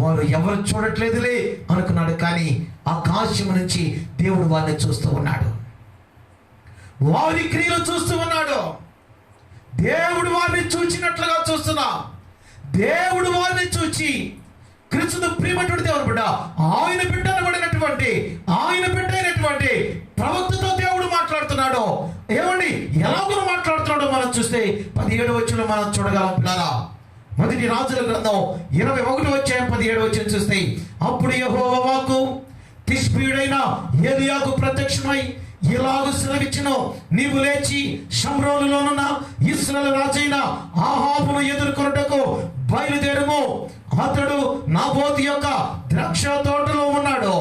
[SPEAKER 1] వారు ఎవరు చూడట్లేదులే అనుకున్నాడు, కానీ ఆకాశం నుంచి దేవుడు వారిని చూస్తూ ఉన్నాడు, వారి క్రియలు చూస్తూ ఉన్నాడు. దేవుడు వారిని చూచినట్లుగా చూస్తున్నా. దేవుడు వారిని చూచి క్రీస్తు ప్రియమైనటువంటి దేవుని బిడ్డ, ఆయన బిడ్డనబడినటువంటి ఆయన బిడ్డ అయినటువంటి ప్రవక్తతో దేవుడు మాట్లాడుతున్నాడు. ఏమండి, ఎలాగో మాట్లాడుతున్నాడో మనం చూస్తే 17 మనం చూడగలం పిల్లారా. మొదటి రాజుల గ్రంథం 21:17 చూస్తే, అప్పుడు యెహోవా వాక్కు తిష్బీయుడైన ఏలీయాకు ప్రత్యక్షమై ఇలాగ సెలవిచ్చెను, నీవు లేచి షమ్రోనులోనున్న ఇశ్రాయేలు రాజైన ఆహాబును ఎదుర్కొనుటకు బయలుదేరుము. అతడు నాబోతు యొక్క ద్రాక్ష తోటలో ఉన్నాడు,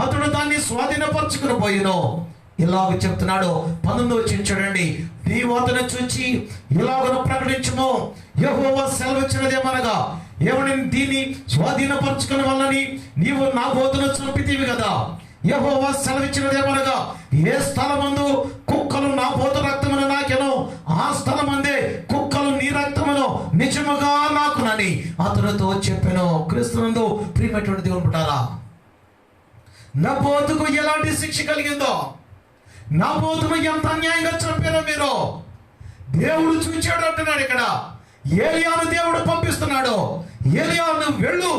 [SPEAKER 1] అతడు దాన్ని స్వాధీనపరచుకుని పోయిను. ఇలాగ చెప్తున్నాడు. 19 చూడండి, నీవు అతను చూచి ఇలాగను ప్రకటించుము, యెహోవా సెలవిచ్చినదేమనగా, ఏమని దీన్ని స్వాధీనపరచుకుని వల్లని నీవు నాబోతును చంపితీవి కదా. యెహోవా సెలవిచ్చినదేమనగా, ఏ స్థలమందు కుక్కలు నాబోతు రక్తమును నాకెను, ఆ స్థలమందే కుక్కలు నీ రక్తమును నిజముగా నాకునని అతనితో చెప్పెను. క్రీస్తునందు ప్రియమైనటువంటి దేవుని బిడ్డలారా, నాబోతుకు ఎలాంటి శిక్ష కలిగిందో, నాబోతును ఎంత అన్యాయంగా చంపారో మీరు దేవుడు చూచాడు అంటున్నాడు. ఇక్కడ ఏలియాను దేవుడు పంపిస్తున్నాడు. ఏలియాను వెళ్ళు,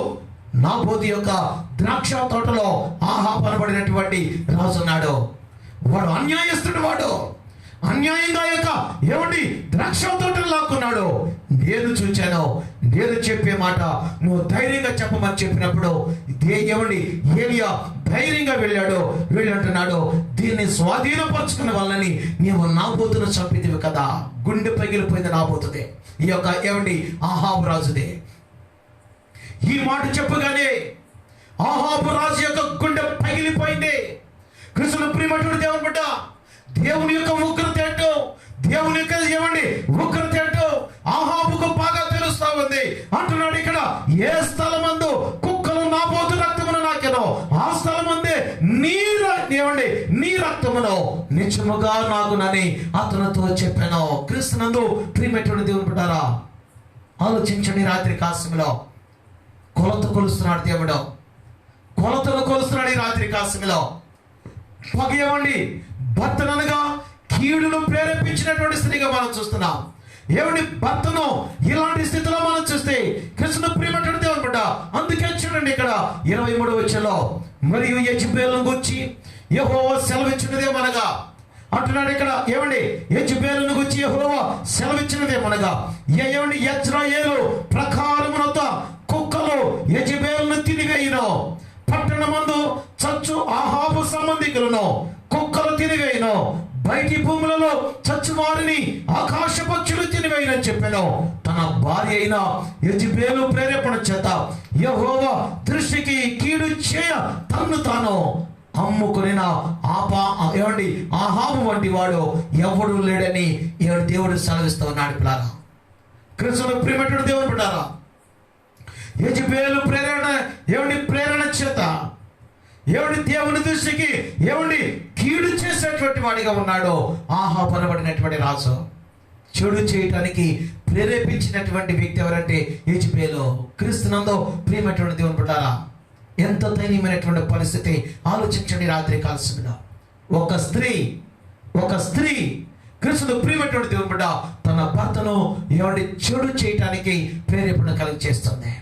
[SPEAKER 1] నాబోతు యొక్క ద్రాక్ష తోటలో ఆహాబు అనబడినటువంటి రాజు ఉన్నాడు, వాడు అన్యాయస్తుడు, వాడు అన్యాయంగా యొక్క ఏమండి ద్రాక్ష తోటను లాక్కున్నాడు. నేను చూచాను, నేను చెప్పే మాట నువ్వు ధైర్యంగా చెప్పమని చెప్పినప్పుడు ఏమండి ఏలియా ధైర్యంగా వెళ్ళంటున్నాడు, దీన్ని స్వాధీనపరచుకున్న వాళ్ళని నీవు నాబోతును చంపితివి కదా. గుండె పగిలిపోయింది నాబోతుదే, ఈ యొక్క ఏమండి ఆహాబు రాజుదే. ఈ మాట చెప్పగానే ఆహాబు రాజు యొక్క గుండె పగిలిపోయింది. కృష్ణ ప్రియమైనటువంటి దేవుని బిడ్డ, దేవుని యొక్క ఉగ్రత ఏంటో, దేవుని యొక్క ఏమండి ఉగ్రత ఏంటో ఆహాబుకు బాగా తెలుస్తా ఉంది. అంటున్నాడు ఇక్కడ, ఏ స్థలమందు కుక్కలు నాబోతు రక్తమును నాకెను, ఆ స్థలమందే ఏమండి నీ రక్తమును నిజముగా నాకునని అతనితో చెప్పాను. క్రీస్తునందు ప్రియమైనటువంటి దేవుని బిడ్డలారా, ఆలోచించండి. రాత్రి కాశంలో కొలత కొలుస్తున్నాడు దేవుడు, కొలతలు కొలుస్తున్నాడు ఈ రాత్రి కాశంలో. ఏమండి భర్తనగా కీడును ప్రేరేపించినటువంటి స్త్రీగా మనం చూస్తున్నాం. ఏమండి భర్తను ఇలాంటి స్థితిలో మనం చూస్తే కృష్ణ ప్రియమైనటువంటి దేవుని బిడ్డ, అందుకే చూడండి ఇక్కడ 23 మరియు యెజబెలును గూర్చి యెహోవా సెలవిచ్చినదేమనగా అంటున్నాడు. ఇక్కడ ఏమండి యెజబెలును గూర్చి యెహోవా సెలవిచ్చినదేమనగా, ఏమండి యెజ్రెయేలు ప్రకారమునొద్ద కుక్కలు యెజబెలును తినివేయును, పట్టణమందు చచ్చు ఆహాబు సంబంధికులను కుక్కలు తినివేయును, బయటి భూములలో చచ్చువారిని ఆకాశ పక్షులు తినివేయనని చెప్పాను. తన భార్య అయిన యెజబెలు ప్రేరేపణ చేత యెహోవా దృష్టికి కీడు చేయ తన్ను తాను అమ్ముకునిన ఏమండి ఆహాబు వంటి వాడు ఎవడు లేడని దేవుడు సెలవిస్తూ ఉన్నాడు. పిల్లారా, కృష్ణుడు ప్రియమైనటువంటి దేవుని బిడ్డారా, యెజబెలు ప్రేరణ చేత దేవుని దృష్టికి కీడు చేసేటువంటి వాడిగా ఉన్నాడు ఆహాబు అనబడినటువంటి రాజు. చెడు చేయటానికి ప్రేరేపించినటువంటి వ్యక్తి ఎవరంటే యెజబెలు. క్రీస్తునందు ప్రియమైనటువంటి దేవుని బిడ్డలారా, ఎంత దయనీయమైనటువంటి పరిస్థితి ఆలోచించండి. రాత్రి కాల సమయంలో ఒక స్త్రీ క్రీస్తును ప్రియమైనటువంటి దేవుని బిడ్డ తన భర్తను చెడు చేయటానికి ప్రేరేపణ కలిగి చేస్తుంది.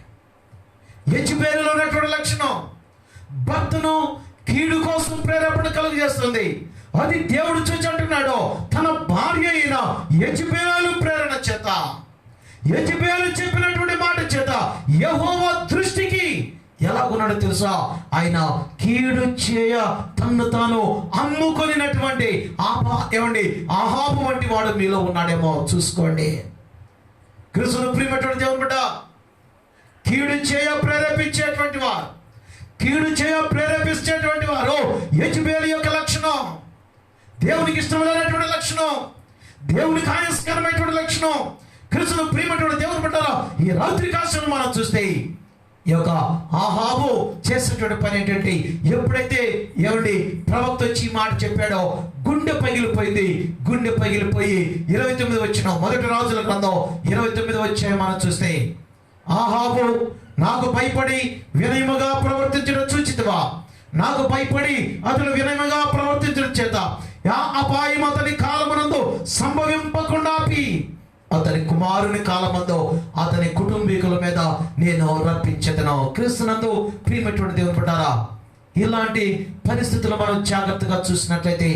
[SPEAKER 1] యెజబెలులో ఉన్నటువంటి లక్షణం భర్తను కీడు కోసం ప్రేరేపణ కలుగు చేస్తుంది. అది దేవుడు చూసి అంటున్నాడు, తన భార్య అయిన యెజబెలు ప్రేరణ చేత, యెజబెలు చెప్పినటువంటి మాట చేత యెహోవా దృష్టికి ఎలాగున్నాడో తెలుసా? ఆయన కీడు చేయ తన్ను తాను అమ్ముకొనినటువంటి ఆహాబు వంటి వాడు మీలో ఉన్నాడేమో చూసుకోండి. క్రీస్తును ప్రియమైనటువంటి దేవుని బిడ్డ, కీడు చేయ ప్రేరేపించేటువంటి వారు, కీడు చేయ ప్రేరేపించేటువంటి వారు యెజబెలు యొక్క లక్షణం. దేవునికి ఇష్టమైనటువంటి లక్షణం, దేవునికి ఆయస్కరమైనటువంటి లక్షణం. క్రీస్తును ప్రియమైనటువంటి దేవుని బిడ్డలారా, ఈ రాత్రి కాలం మనం చూస్తే ఈ యొక్క ఆహాబు చేసినటువంటి పని ఏంటంటే, ఎప్పుడైతే ప్రవక్త వచ్చి ఈ మాట చెప్పాడో గుండె పగిలిపోయింది. గుండె పగిలిపోయి 29 వచ్చిన మొదటి రాజుల గ్రంథం 29 వచ్చాయి మనం చూస్తే, ఆహాబు నాకు భయపడి వినయముగా ప్రవర్తించడం చూచితివా? నాకు భయపడి అతను వినయముగా ప్రవర్తించడం చేత అపాయం అతని కాలమునందు సంభవింపకుండా అతని కుమారుని కాలమందు అతని కుటుంబీకుల మీద నేను రప్పించెదను. క్రీస్తునందు ప్రియమైనటువంటి దేవుని బిడ్డలారా, ఇలాంటి పరిస్థితులు మనం జాగ్రత్తగా చూసినట్లయితే,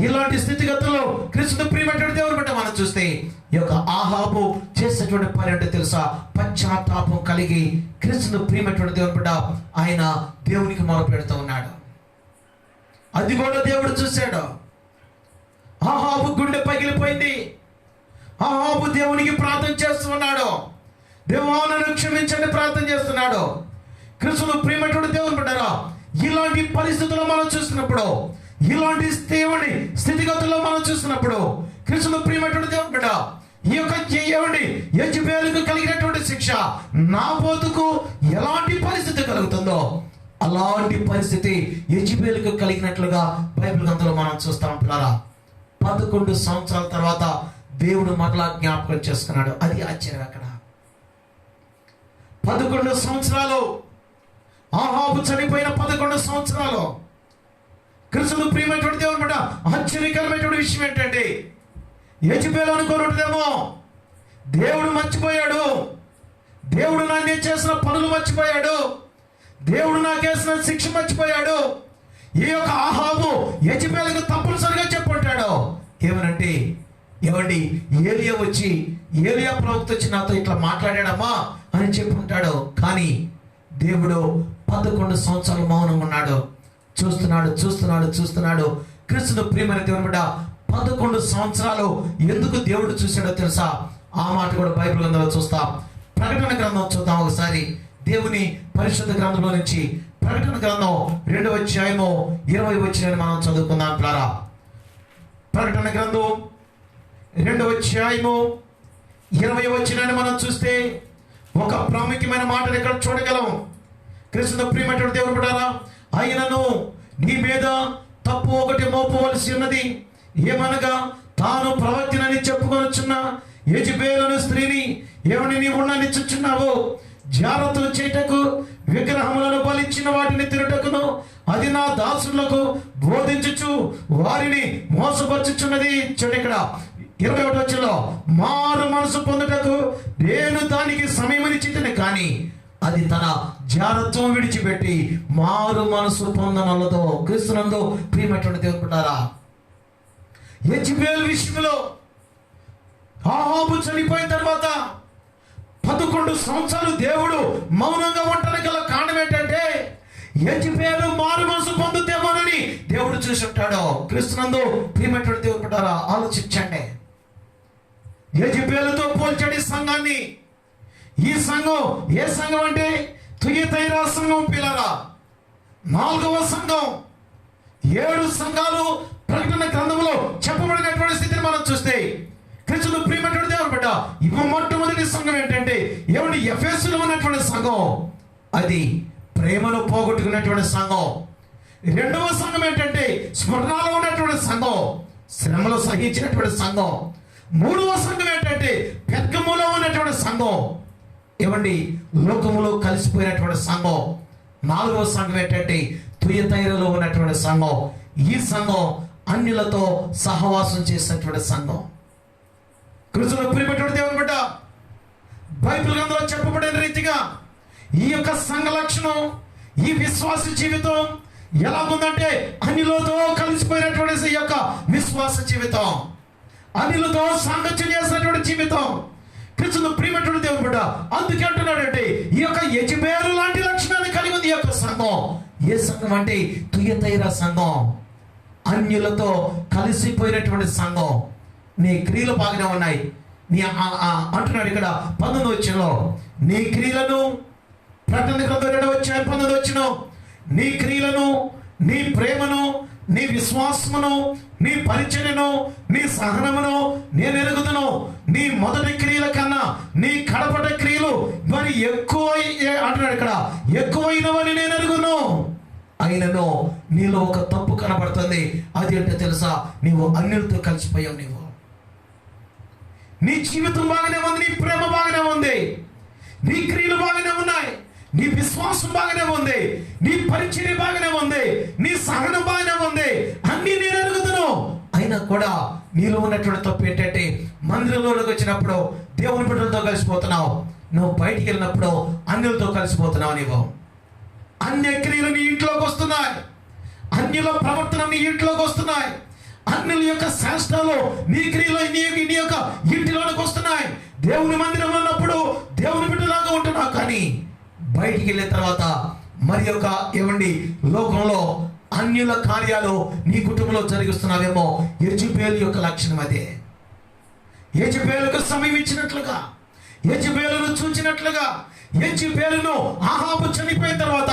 [SPEAKER 1] ఇలాంటి స్థితిగతుల్లో క్రీస్తును ప్రియమైనటువంటి దేవుని బిడ్డ మనం చూస్తే, ఈ యొక్క ఆహాబు చేసేటువంటి పని అంటే తెలుసా? పశ్చాత్తాపం కలిగి క్రీస్తును ప్రియమైనటువంటి దేవుని బిడ్డ ఆయన దేవునికి మొరపెడుతూ ఉన్నాడు. అది కూడా దేవుడు చూశాడు. ఆహాబు గుండె పగిలిపోయింది. ఆహాబు దేవునికి ప్రార్థన చేస్తున్నాడు. దేవా నన్ను క్షమించండి ప్రార్థన చేస్తున్నాడు. క్రీస్తును ప్రియమైనటువంటి దేవుని బిడ్డలారా, ఇలాంటి పరిస్థితుల్లో మనం చూసినప్పుడు, ఇలాంటి దేవుని స్థితిగతుల్లో మనం చూసినప్పుడు, క్రీస్తును ప్రియమైనటువంటి దేవుని బిడ్డ, ఈ యొక్క యెజబెలుకు కలిగినటువంటి శిక్ష నాబోతుకు ఎలాంటి పరిస్థితి కలుగుతుందో అలాంటి పరిస్థితి యెజబెలుకు కలిగినట్లుగా బైబిల్ గ్రంథంలో మనం చూస్తాం. పిల్లరా, 11 సంవత్సరాల తర్వాత దేవుడు మరలా జ్ఞాపకం చేసుకున్నాడు. అది ఆశ్చర్యం. అక్కడ 11 సంవత్సరాలు, ఆహాబు చనిపోయిన 11 సంవత్సరాలు, క్రీస్తును ప్రియమైనటువంటి దేవుని బిడ్డ, ఆశ్చర్యకరమైనటువంటి విషయం ఏంటంటే, యెజబెలు అనుకోనుంటదేమో దేవుడు మర్చిపోయాడు, దేవుడు నాకు చేసిన పనులు మర్చిపోయాడు, దేవుడు నాకేసిన శిక్ష మర్చిపోయాడు. ఈ యొక్క ఆహాబు యెజబెలుకు తప్పనిసరిగా చెప్పుంటాడు. ఏమనంటే, ఏలియా ప్రవక్త వచ్చి నాతో ఇట్లా మాట్లాడాడమ్మా అని చెప్పుంటాడు. కానీ దేవుడు 11 సంవత్సరాలు మౌనంగా ఉన్నాడు. చూస్తున్నాడు. క్రీస్తును ప్రియమైన దేవుని బిడ్డ, 11 సంవత్సరాలు ఎందుకు దేవుడు చూశాడో తెలుసా? ఆ మాట కూడా బైబిల్ గ్రంథంలో చూస్తాం. ప్రకటన గ్రంథం చూద్దాం ఒకసారి. దేవుని పరిశుద్ధ గ్రంథంలో నుంచి ప్రకటన గ్రంథం 2వ అధ్యాయము 20 వచనాన్ని మనం చదువుకుందాం. ప్లారా, ప్రకటన గ్రంథం 2వ అధ్యాయము 20 వచనాన్ని మనం చూస్తే ఒక ప్రాముఖ్యమైన మాటను ఇక్కడ చూడగలం. క్రీస్తును ప్రియమైనటువంటి దేవుని బిడ్డలారా, ఆయనను నీ మీద తప్పు ఒకటి మోపవలసి ఉన్నది. ఏమనగా, తాను ప్రవక్తనని చెప్పుకొనుచున్న యెజబెలు స్త్రీని నీవు ఉండనిచ్చుచున్నావు. జాగ్రత్తలు చేయటకు, విగ్రహములను బలిచ్చిన వాటిని తిరుటకును అది నా దాసులకు బోధించుచు వారిని మోసపరచుచున్నది. చూడండి ఇక్కడ 21వ వచనంలో, మారు మనసు పొందుటకు నేను దానికి సమయమనిచ్చితిని, కానీ అది తన జాగ్రత్తం విడిచిపెట్టి మారు మనసు పొందనలతో. క్రీస్తునందు ప్రియమైనటువంటి దేవుని బిడ్డలారా, యెజబెలు విషయంలో ఆహాబు చనిపోయిన తర్వాత 11 సంవత్సరాలు దేవుడు మౌనంగా ఉండడానికి గల కారణం ఏంటంటే, యెజబెలు మారు మనసు పొందుతేమోనని దేవుడు చూసి ఉంటాడు. క్రీస్తునందు ప్రియమైనటువంటి దేవుని బిడ్డలారా, ఆలోచించండి. యెజబెలుతో పోల్చండి సంఘాన్ని. ఈ సంఘం ఏ సంఘం అంటే తుయతైరా సంఘం. పిల్లరా, 4వ సంఘం. 7 సంఘాలు ప్రకటన గ్రంథంలో చెప్పబడినటువంటి స్థితిని మనం చూస్తే, క్రీస్తును ప్రియమైనటువంటి దేవుని బిడ్డ, మొట్టమొదటి మొదటి సంఘం ఏంటంటే ఏమండి, ఎఫెసులో ఉన్నటువంటి సంఘం అది ప్రేమను పోగొట్టుకున్నటువంటి సంఘం. రెండవ సంఘం ఏంటంటే స్మరణలో ఉన్నటువంటి సంఘం, శ్రమలో సహించినటువంటి సంఘం. మూడవ సంఘం ఏంటంటే పెర్గములో ఉన్నటువంటి సంఘం, ఏమండి లోకములో కలిసిపోయినటువంటి సంఘం. నాలుగవ సంఘం ఏంటంటే తుయతైరలో ఉన్నటువంటి సంఘం. ఈ సంఘం అన్యులతో సహవాసం చేసినటువంటి సంఘం. కృష్ణుడు ప్రియమైనటువంటి దేవుని బిడ్డ, బైబిల్ గ్రంథంలో చెప్పబడిన రీతిగా ఈ యొక్క సంఘ లక్షణం, ఈ విశ్వాస జీవితం ఎలా ఉందంటే అన్యులతో కలిసిపోయినటువంటి ఈ యొక్క విశ్వాస జీవితం, అన్యులతో సాంగత్యం చేసినటువంటి జీవితం. కృష్ణుడు ప్రియమైనటువంటి దేవుని బిడ్డ, అందుకే అంటున్నాడంటే ఈ యొక్క యెజబేలు లాంటి లక్షణాలు కలిగి ఉంది ఈ యొక్క సంఘం. ఏ సంఘం అంటే తుయతైర సంఘం, అన్యులతో కలిసిపోయినటువంటి సంఘం. నీ క్రియలు బాగానే ఉన్నాయి, నీ అంటున్నాడు ఇక్కడ 19వ వచనంలో, నీ క్రియలను, ప్రకటన గ్రంథం 2వ అధ్యాయం 19వ వచనం, నీ క్రియలను, నీ ప్రేమను, నీ విశ్వాసమును, నీ పరిచర్యను, నీ సహనమును నేను ఎరుగుదును. నీ మొదటి క్రియల కన్నా నీ కడపటి క్రియలు మరి ఎక్కువ అంటున్నాడు ఇక్కడ, ఎక్కువైనవని నేను ఎరుగును. అయినను నీలో ఒక తప్పు కనబడుతుంది. అది ఏంటో తెలుసా? నీవు అన్యులతో కలిసిపోయావు. నీ జీవితం బాగానే ఉంది, నీ ప్రేమ బాగానే ఉంది, నీ క్రియలు బాగానే ఉన్నాయి, నీ విశ్వాసం బాగానే ఉంది, నీ పరిచర్య బాగానే ఉంది, నీ సహనం బాగానే ఉంది, అన్ని నేను అడుగుతాను. అయినా కూడా నీలో ఉన్నటువంటి తప్పు ఏంటంటే మందిరంలోకి వచ్చినప్పుడు దేవుని బిడ్డలతో కలిసిపోతున్నావు, నువ్వు బయటికి వెళ్ళినప్పుడు అన్యులతో కలిసిపోతున్నావు. నీవు అన్య క్రియలు నీ ఇంట్లోకి వస్తున్నాయి, అన్యుల ప్రవర్తన నీ ఇంట్లోకి వస్తున్నాయి, అన్యుల యొక్క శాస్త్రాలు నీ క్రియలు నీ యొక్క ఇంటిలోకి వస్తున్నాయి. దేవుని మందిరంలో ఉన్నప్పుడు దేవుని బిడ్డలాగా ఉంటున్నావు, కానీ బయటికి వెళ్ళిన తర్వాత మరి యొక్క ఏమండి లోకంలో అన్యుల కార్యాలు నీ కుటుంబంలో జరిగిస్తున్నావేమో. యెజబేలు యొక్క లక్షణం అదే. యెజబేలుకు సమయం ఇచ్చినట్లుగా, యెజబేలును చూచినట్లుగా, యెజబేలును ఆహాబు చనిపోయిన తర్వాత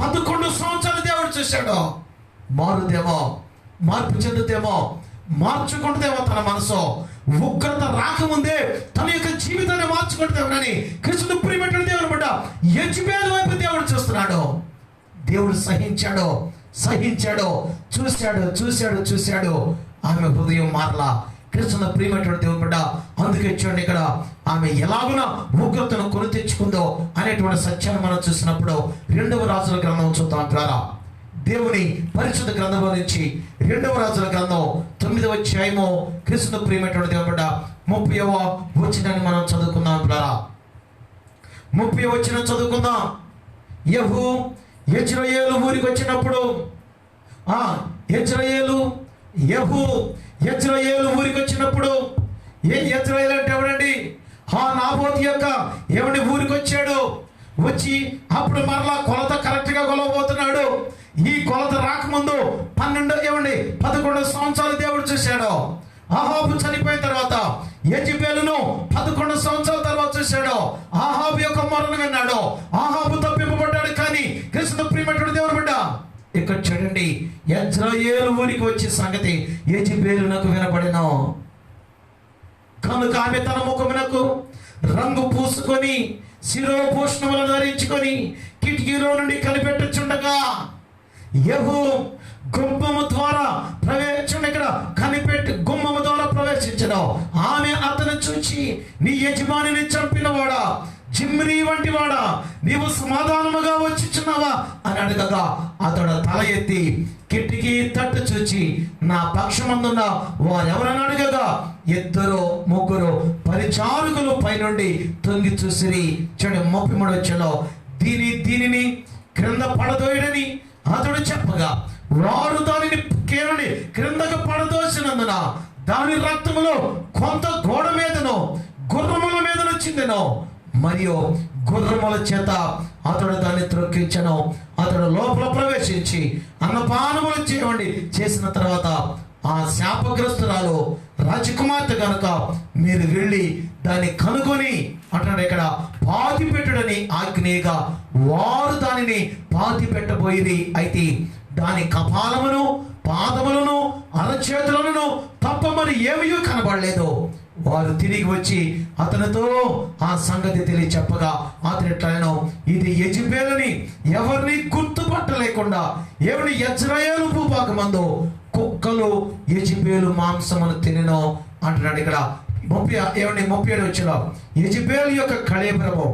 [SPEAKER 1] 11 సంవత్సరాలు దేవుడు చూశాడు. మారుదేమో, మార్పు చెందుతేమో, మార్చుకుంటుందేమో తన మనసు. ఉగ్రత రాకముందే తన యొక్క జీవితాన్ని మార్చుకుంటుందేమోనని కృష్ణుడు ప్రియమైన దేవుని బిడ్డ యెజబేలు వైపు దేవుడు చూస్తున్నాడు. దేవుడు సహించాడు, చూశాడు. ఆమె హృదయం మారలా. కృష్ణ ప్రియమైన దేవుని బిడ్డ, అందుకే చూడండి ఇక్కడ ఆమె ఎలాగున ఉగ్రతను కొని తెచ్చుకుందో అనేటువంటి సత్యాన్ని మనం చూసినప్పుడు 2వ రాజుల గ్రంథం చూద్దాం ద్వారా. దేవుని పరిశుద్ధ గ్రంథంలో నుంచి 2వ రాజుల గ్రంథం 9వ అధ్యాయము కృష్ణ ప్రియమైన దేవుని బిడ్డ 30వ వచనాన్ని మనం చదువుకుందాం ద్వారా. 30వ వచనం చదువుకుందాం. యెహూ యెజ్రెయేలు ఊరికి వచ్చినప్పుడు, యెజ్రెయేలు ఊరికి వచ్చినప్పుడు, యెజ్రెయేలు అంటే ఎవడండి? నాబోతు యొక్క ఏమండి ఊరికి వచ్చాడు. వచ్చి అప్పుడు మరలా కొలత కరెక్ట్గా కొలవబోతున్నాడు. ఈ కొలత రాకముందు 11 సంవత్సరాలు దేవుడు చూశాడు. ఆహాబు చనిపోయిన తర్వాత యెజబేలును 11 సంవత్సరాల తర్వాత చూశాడు. ఆహాబు యొక్క మొరను విన్నాడు. ఆహాబు తప్పింపబడ్డాడు. కానీ కృష్ణ ప్రియమైన దేవుడు బిడ్డ ఇక్కడ చూడండి, యెజ్రెయేలు ఊరికి వచ్చే సంగతి యెజబేలునకు వినబడెను. కనుక ఆమె తన ముఖమునకు రంగు పూసుకొని శిరోభూషణములను ధరించుకొని కిటికీలో నుండి కనిపెట్టుచుండగా యెహూ గుమ్మము ద్వారా గుమ్మము ద్వారా ప్రవేశించను. ఆమె అతను చూచి, నీ యజమానిని చంపినవాడా, జిమ్రీ వంటి వాడా, నీవు సమాధానముగా వచ్చుచున్నావా అని అడగగా అతడు తల ఎత్తి కిటికీ తట్టు చూచి నా పక్షమందున్న వారెవరని అడగగా 2-3 పరిచారకులు పైనుండి తొంగి చూసిరి. చెడు 33 వచ్చలో దీనిని క్రింద పడదోయడని అతడు చెప్పగా వారు దానిని క్రిందకు పడదోసినందున దాని రక్తములో కొంత గోడ మీదను గుర్రముల మీదను చిందెను. మరియు గుర్రముల చేత అతడు దాన్ని త్రొక్కించను. అతడు లోపల ప్రవేశించి అన్నపానములు చేసిన తర్వాత ఆ శాపగ్రస్తురాలు రాజకుమార్తె కనుక మీరు వెళ్ళి దాన్ని కనుగొని అంటాడు ఇక్కడ పాతి పెట్టుడని ఆజ్ఞగా వారు దానిని పాతి పెట్టబోయిరి. అయితే దాని కపాలమును, పాదములను, అరచేతులను తప్ప మరి ఏమీ కనబడలేదు. వారు తిరిగి వచ్చి అతనితో ఆ సంగతి తెలియచెప్పగా అతని ఎట్లనో, ఇది యెజబెలుని ఎవరిని గుర్తుపట్టలేకుండా ఎవరి యెజ్రెయేలు భూభాగమందు కుక్కలు యెజబెలు మాంసమును తినెను అంటున్నాడు. ఇక్కడ 37 వచ్చిన యెజబెలు యొక్క కళేబరము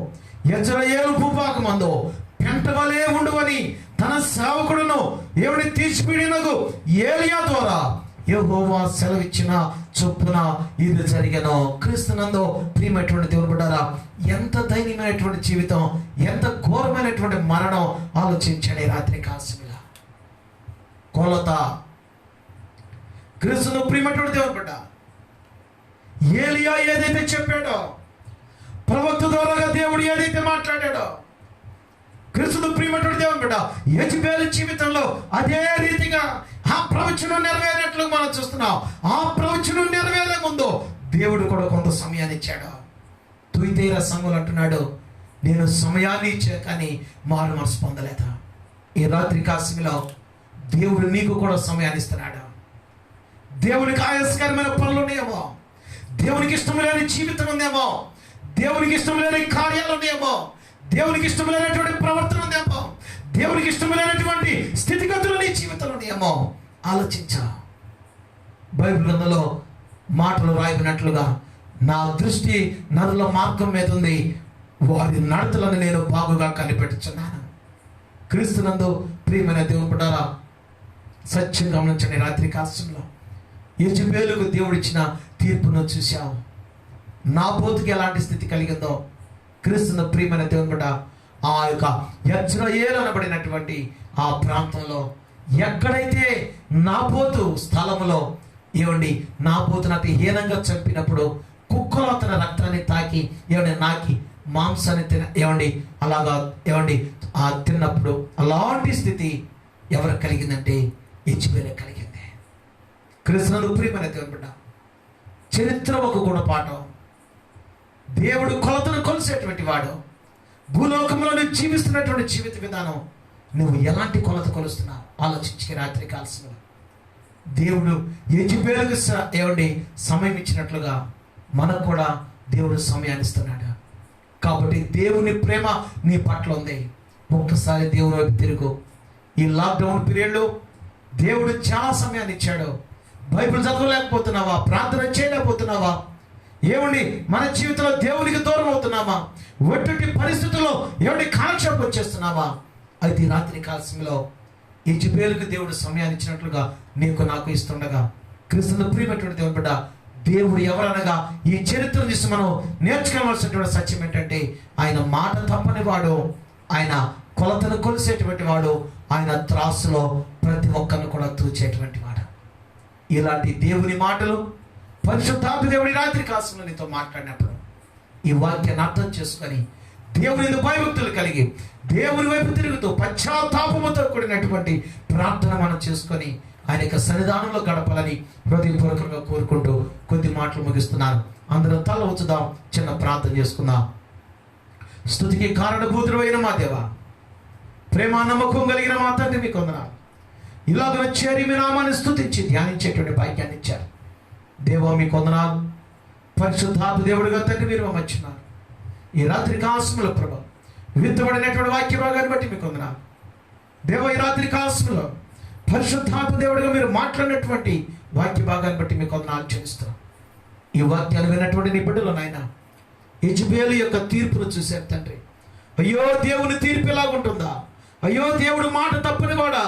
[SPEAKER 1] యెజ్రెయేలు భూభాగమందు పెంటవలే ఉండువని తన సేవకుడును తీర్చిపిడినగు ఏలియా ద్వారా యెహోవా సెలవిచ్చిన చొప్పున ఇది జరిగను. క్రీస్తునందు ప్రియమైనటువంటి దేవుని బిడ్డలారా, ఎంత దైన్యమైనటువంటి జీవితం, ఎంత ఘోరమైనటువంటి మరణం ఆలోచించండి. రాత్రి కాసుమిలా కొలత. క్రీస్తును ప్రియమైనటువంటి దేవుని బిడ్డ, ఏలియా ఏదైతే చెప్పాడో, ప్రవక్త ద్వారా దేవుడు ఏదైతే మాట్లాడాడో, క్రీస్తును ప్రియమైనటువంటి దేవుని బిడ్డ యెజబెలు జీవితంలో అదే రీతిగా ఆ ప్రవచనం నెరవేరినట్లు మనం చూస్తున్నాం. ఆ ప్రవచనం నెరవేరే ముందు దేవుడు కూడా కొంత సమయాన్ని ఇచ్చాడు. తుయితైర సంఘులు అంటున్నాడు, నేను సమయాన్ని ఇచ్చా కానీ మారు మనసు పొందలేదా? ఈ రాత్రి కాసిమిలో దేవుడు నీకు కూడా సమయాన్ని ఇస్తున్నాడు. దేవునికి ఆయాసకరమైన పనులు ఉన్నాయేమో, దేవునికి ఇష్టం లేని జీవితం ఉందేమో, దేవునికి ఇష్టం లేని కార్యాలు ఉన్నాయేమో, దేవునికి ఇష్టం లేనటువంటి ప్రవర్తన ఉందేమో, దేవునికి ఇష్టం లేనటువంటి స్థితిగతులు నీ జీవితంలో ఉన్నాయేమో ఆలోచించా. బైబిల్ గ్రంథంలో మాటలు రాయబడినట్లుగా, నా దృష్టి నరుల మార్గం మీద ఉంది, వారి నడతలను నేను బాగుగా కనిపెట్టుచున్నాను. క్రీస్తునందు ప్రియమైన దేవుని బిడ్డలారా, సత్యం గమనించండి. రాత్రి కాలంలో యెజబెలుకు దేవుడిచ్చిన తీర్పును చూశాం. నాబోతుకి ఎలాంటి స్థితి కలిగిందో క్రీస్తును ప్రియమైన దేవుని బిడ్డ ఆ యొక్క యెజ్రెయేలు అనబడినటువంటి ఆ ప్రాంతంలో ఎక్కడైతే నాబోతు స్థలములో నాబోతును అతి హీనంగా చంపినప్పుడు కుక్కలు అతని రక్తాన్ని తాకి నాకి మాంసాన్ని అలాగా తిన్నప్పుడు అలాంటి స్థితి ఎవరికి కలిగిందంటే యెజబెలు కలిగింది. క్రీస్తునందు ప్రియమైన దేవుని బిడ్డ, చరిత్ర ఒక గుణపాఠం. దేవుడు కొలతను కొలిసేటువంటి వాడు. భూలోకంలో నువ్వు జీవిస్తున్నటువంటి జీవిత విధానం నువ్వు ఎలాంటి కొలత కొలుస్తున్నావు ఆలోచించి. రాత్రి కాల్సిన దేవుడు యెజబెలుకు సమయం ఇచ్చినట్లుగా మనకు కూడా దేవుడు సమయాన్ని ఇస్తున్నాడు. కాబట్టి దేవుని ప్రేమ నీ పట్ల ఉంది. ఒక్కసారి దేవుని వైపు తిరుగు. ఈ లాక్డౌన్ పీరియడ్లో దేవుడు చాలా సమయాన్ని ఇచ్చాడు. బైబిల్ చదవలేకపోతున్నావా? ప్రార్థన చేయలేకపోతున్నావా? మన జీవితంలో దేవునికి దూరం అవుతున్నామా? ఒట్టి పరిస్థితుల్లో కాలక్షేపం వచ్చేస్తున్నావా? అయితే ఈ రాత్రి కాలంలో యెజబెలుకు దేవుడు సమయాన్ని ఇచ్చినట్లుగా నీకు నాకు ఇస్తుండగా, క్రీస్తును ప్రియమైనటువంటి దేవుని బిడ్డ, దేవుడు ఎవరనగా ఈ చరిత్ర చూసి మనం నేర్చుకోవాల్సినటువంటి సత్యం ఏంటంటే, ఆయన మాట తప్పని వాడు, ఆయన కొలతను కొలిసేటువంటి వాడు, ఆయన త్రాసులో ప్రతి ఒక్కరిని కూడా తూచేటువంటి వాడు. ఇలాంటి దేవుని మాటలు పరిశుద్ధాత్మ దేవుడి రాత్రి కాలంలో నీతో మాట్లాడినప్పుడు ఈ వాక్యాన్ని అర్థం చేసుకొని దేవుని భయభక్తులు కలిగి దేవుని వైపు తిరుగుతూ పశ్చాత్తాపముతో కూడినటువంటి ప్రార్థన మనం చేసుకొని ఆయన యొక్క సన్నిధానంలో గడపాలని హృదయపూర్వకంగా కోరుకుంటూ కొద్ది మాటలు ముగిస్తున్నాను. అందరం తల ఉంచుదాం, చిన్న ప్రార్థన చేసుకుందాం. స్తుతికి కారణభూతుడైన మా దేవా, ప్రేమ నమ్మకం కలిగిన మా తండ్రి, మీకు వందనాలు. ఇలాగ చేరి మీ నామాన్ని స్తుతించి ధ్యానించేటువంటి భాగ్యాన్ని ఇచ్చారు దేవా, మీకు వందనాలు. పరిశుద్ధాత్మ దేవుడిగా తండ్రి మీరు మమ్మచ్చినారు. ఈ రాత్రి కాలములో ప్రభా విత్తబడినటువంటి వాక్య భాగాన్ని బట్టి మీకు వందనాలు దేవ. ఈ రాత్రి కాలములో పరిశుద్ధాత్మ దేవుడిగా మీరు మాట్లాడినటువంటి వాక్య భాగాన్ని బట్టి మీకు వందనాలు చెల్లిస్తున్నాం. ఈ వాక్యాలు విన్నటువంటి నీ బిడ్డలు నాయన యెజబెలు యొక్క తీర్పును చూశారు తండ్రి. అయ్యో దేవుని తీర్పు ఎలాగుంటుందా? అయ్యో దేవుడు మాట తప్పని కూడా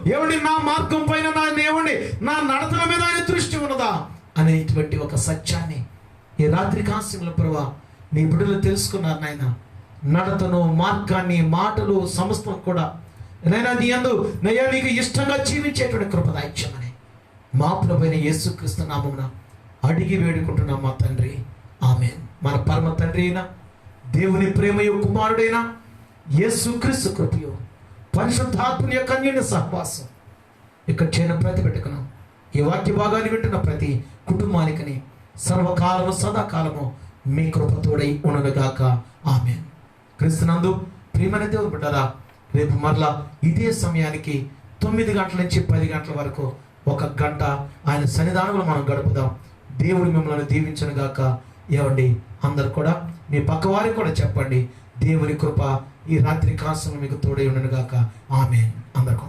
[SPEAKER 1] దేవుడు నా మార్గం పైన నా నడతల మీద ఆయన దృష్టి ఉన్నదా అనేటువంటి ఒక సత్యాన్ని ఈ రాత్రి కాస్యంలో ప్రభా నీ బిడ్డలు తెలుసుకున్నారు నాయన. నడతను, మార్గాన్ని, మాటలు సమస్తం కూడా నైనా నీ యందు నీకు ఇష్టంగా జీవించేటువంటి కృపదాయిత్యమని మా ప్రభువైన యేసుక్రీస్తు నామమున అడిగి వేడుకుంటున్నాం మా తండ్రి, ఆమేన్. మన పరమ తండ్రి అయిన దేవుని ప్రేమయు కుమారుడైన యేసుక్రీస్తు కృపయు పరిశుద్ధాత్మని యొక్క అన్యోన్య సహవాసం ఇక్కడ చేయని ప్రతి బిడ్డకును, ఈ వాక్య భాగాన్ని వింటున్న ప్రతి కుటుంబానికి సర్వకాలము సదాకాలము మీ కృపతోడై ఉండగాక, ఆమేన్. క్రీస్తునందు ప్రియమైన దేవుని బిడ్డలారా, రేపు మరలా ఇదే సమయానికి 9 గంటల నుంచి 10 గంటల వరకు 1 గంట ఆయన సన్నిధానంలో మనం గడుపుదాం. దేవుడు మిమ్మల్ని దీవించను గాక. ఏమండి, అందరు కూడా మీ పక్కవారికి కూడా చెప్పండి, దేవుని కృప ఈ రాత్రి కాసం మీకు తోడై ఉండను గాక. ఆమేన్. అందరికీ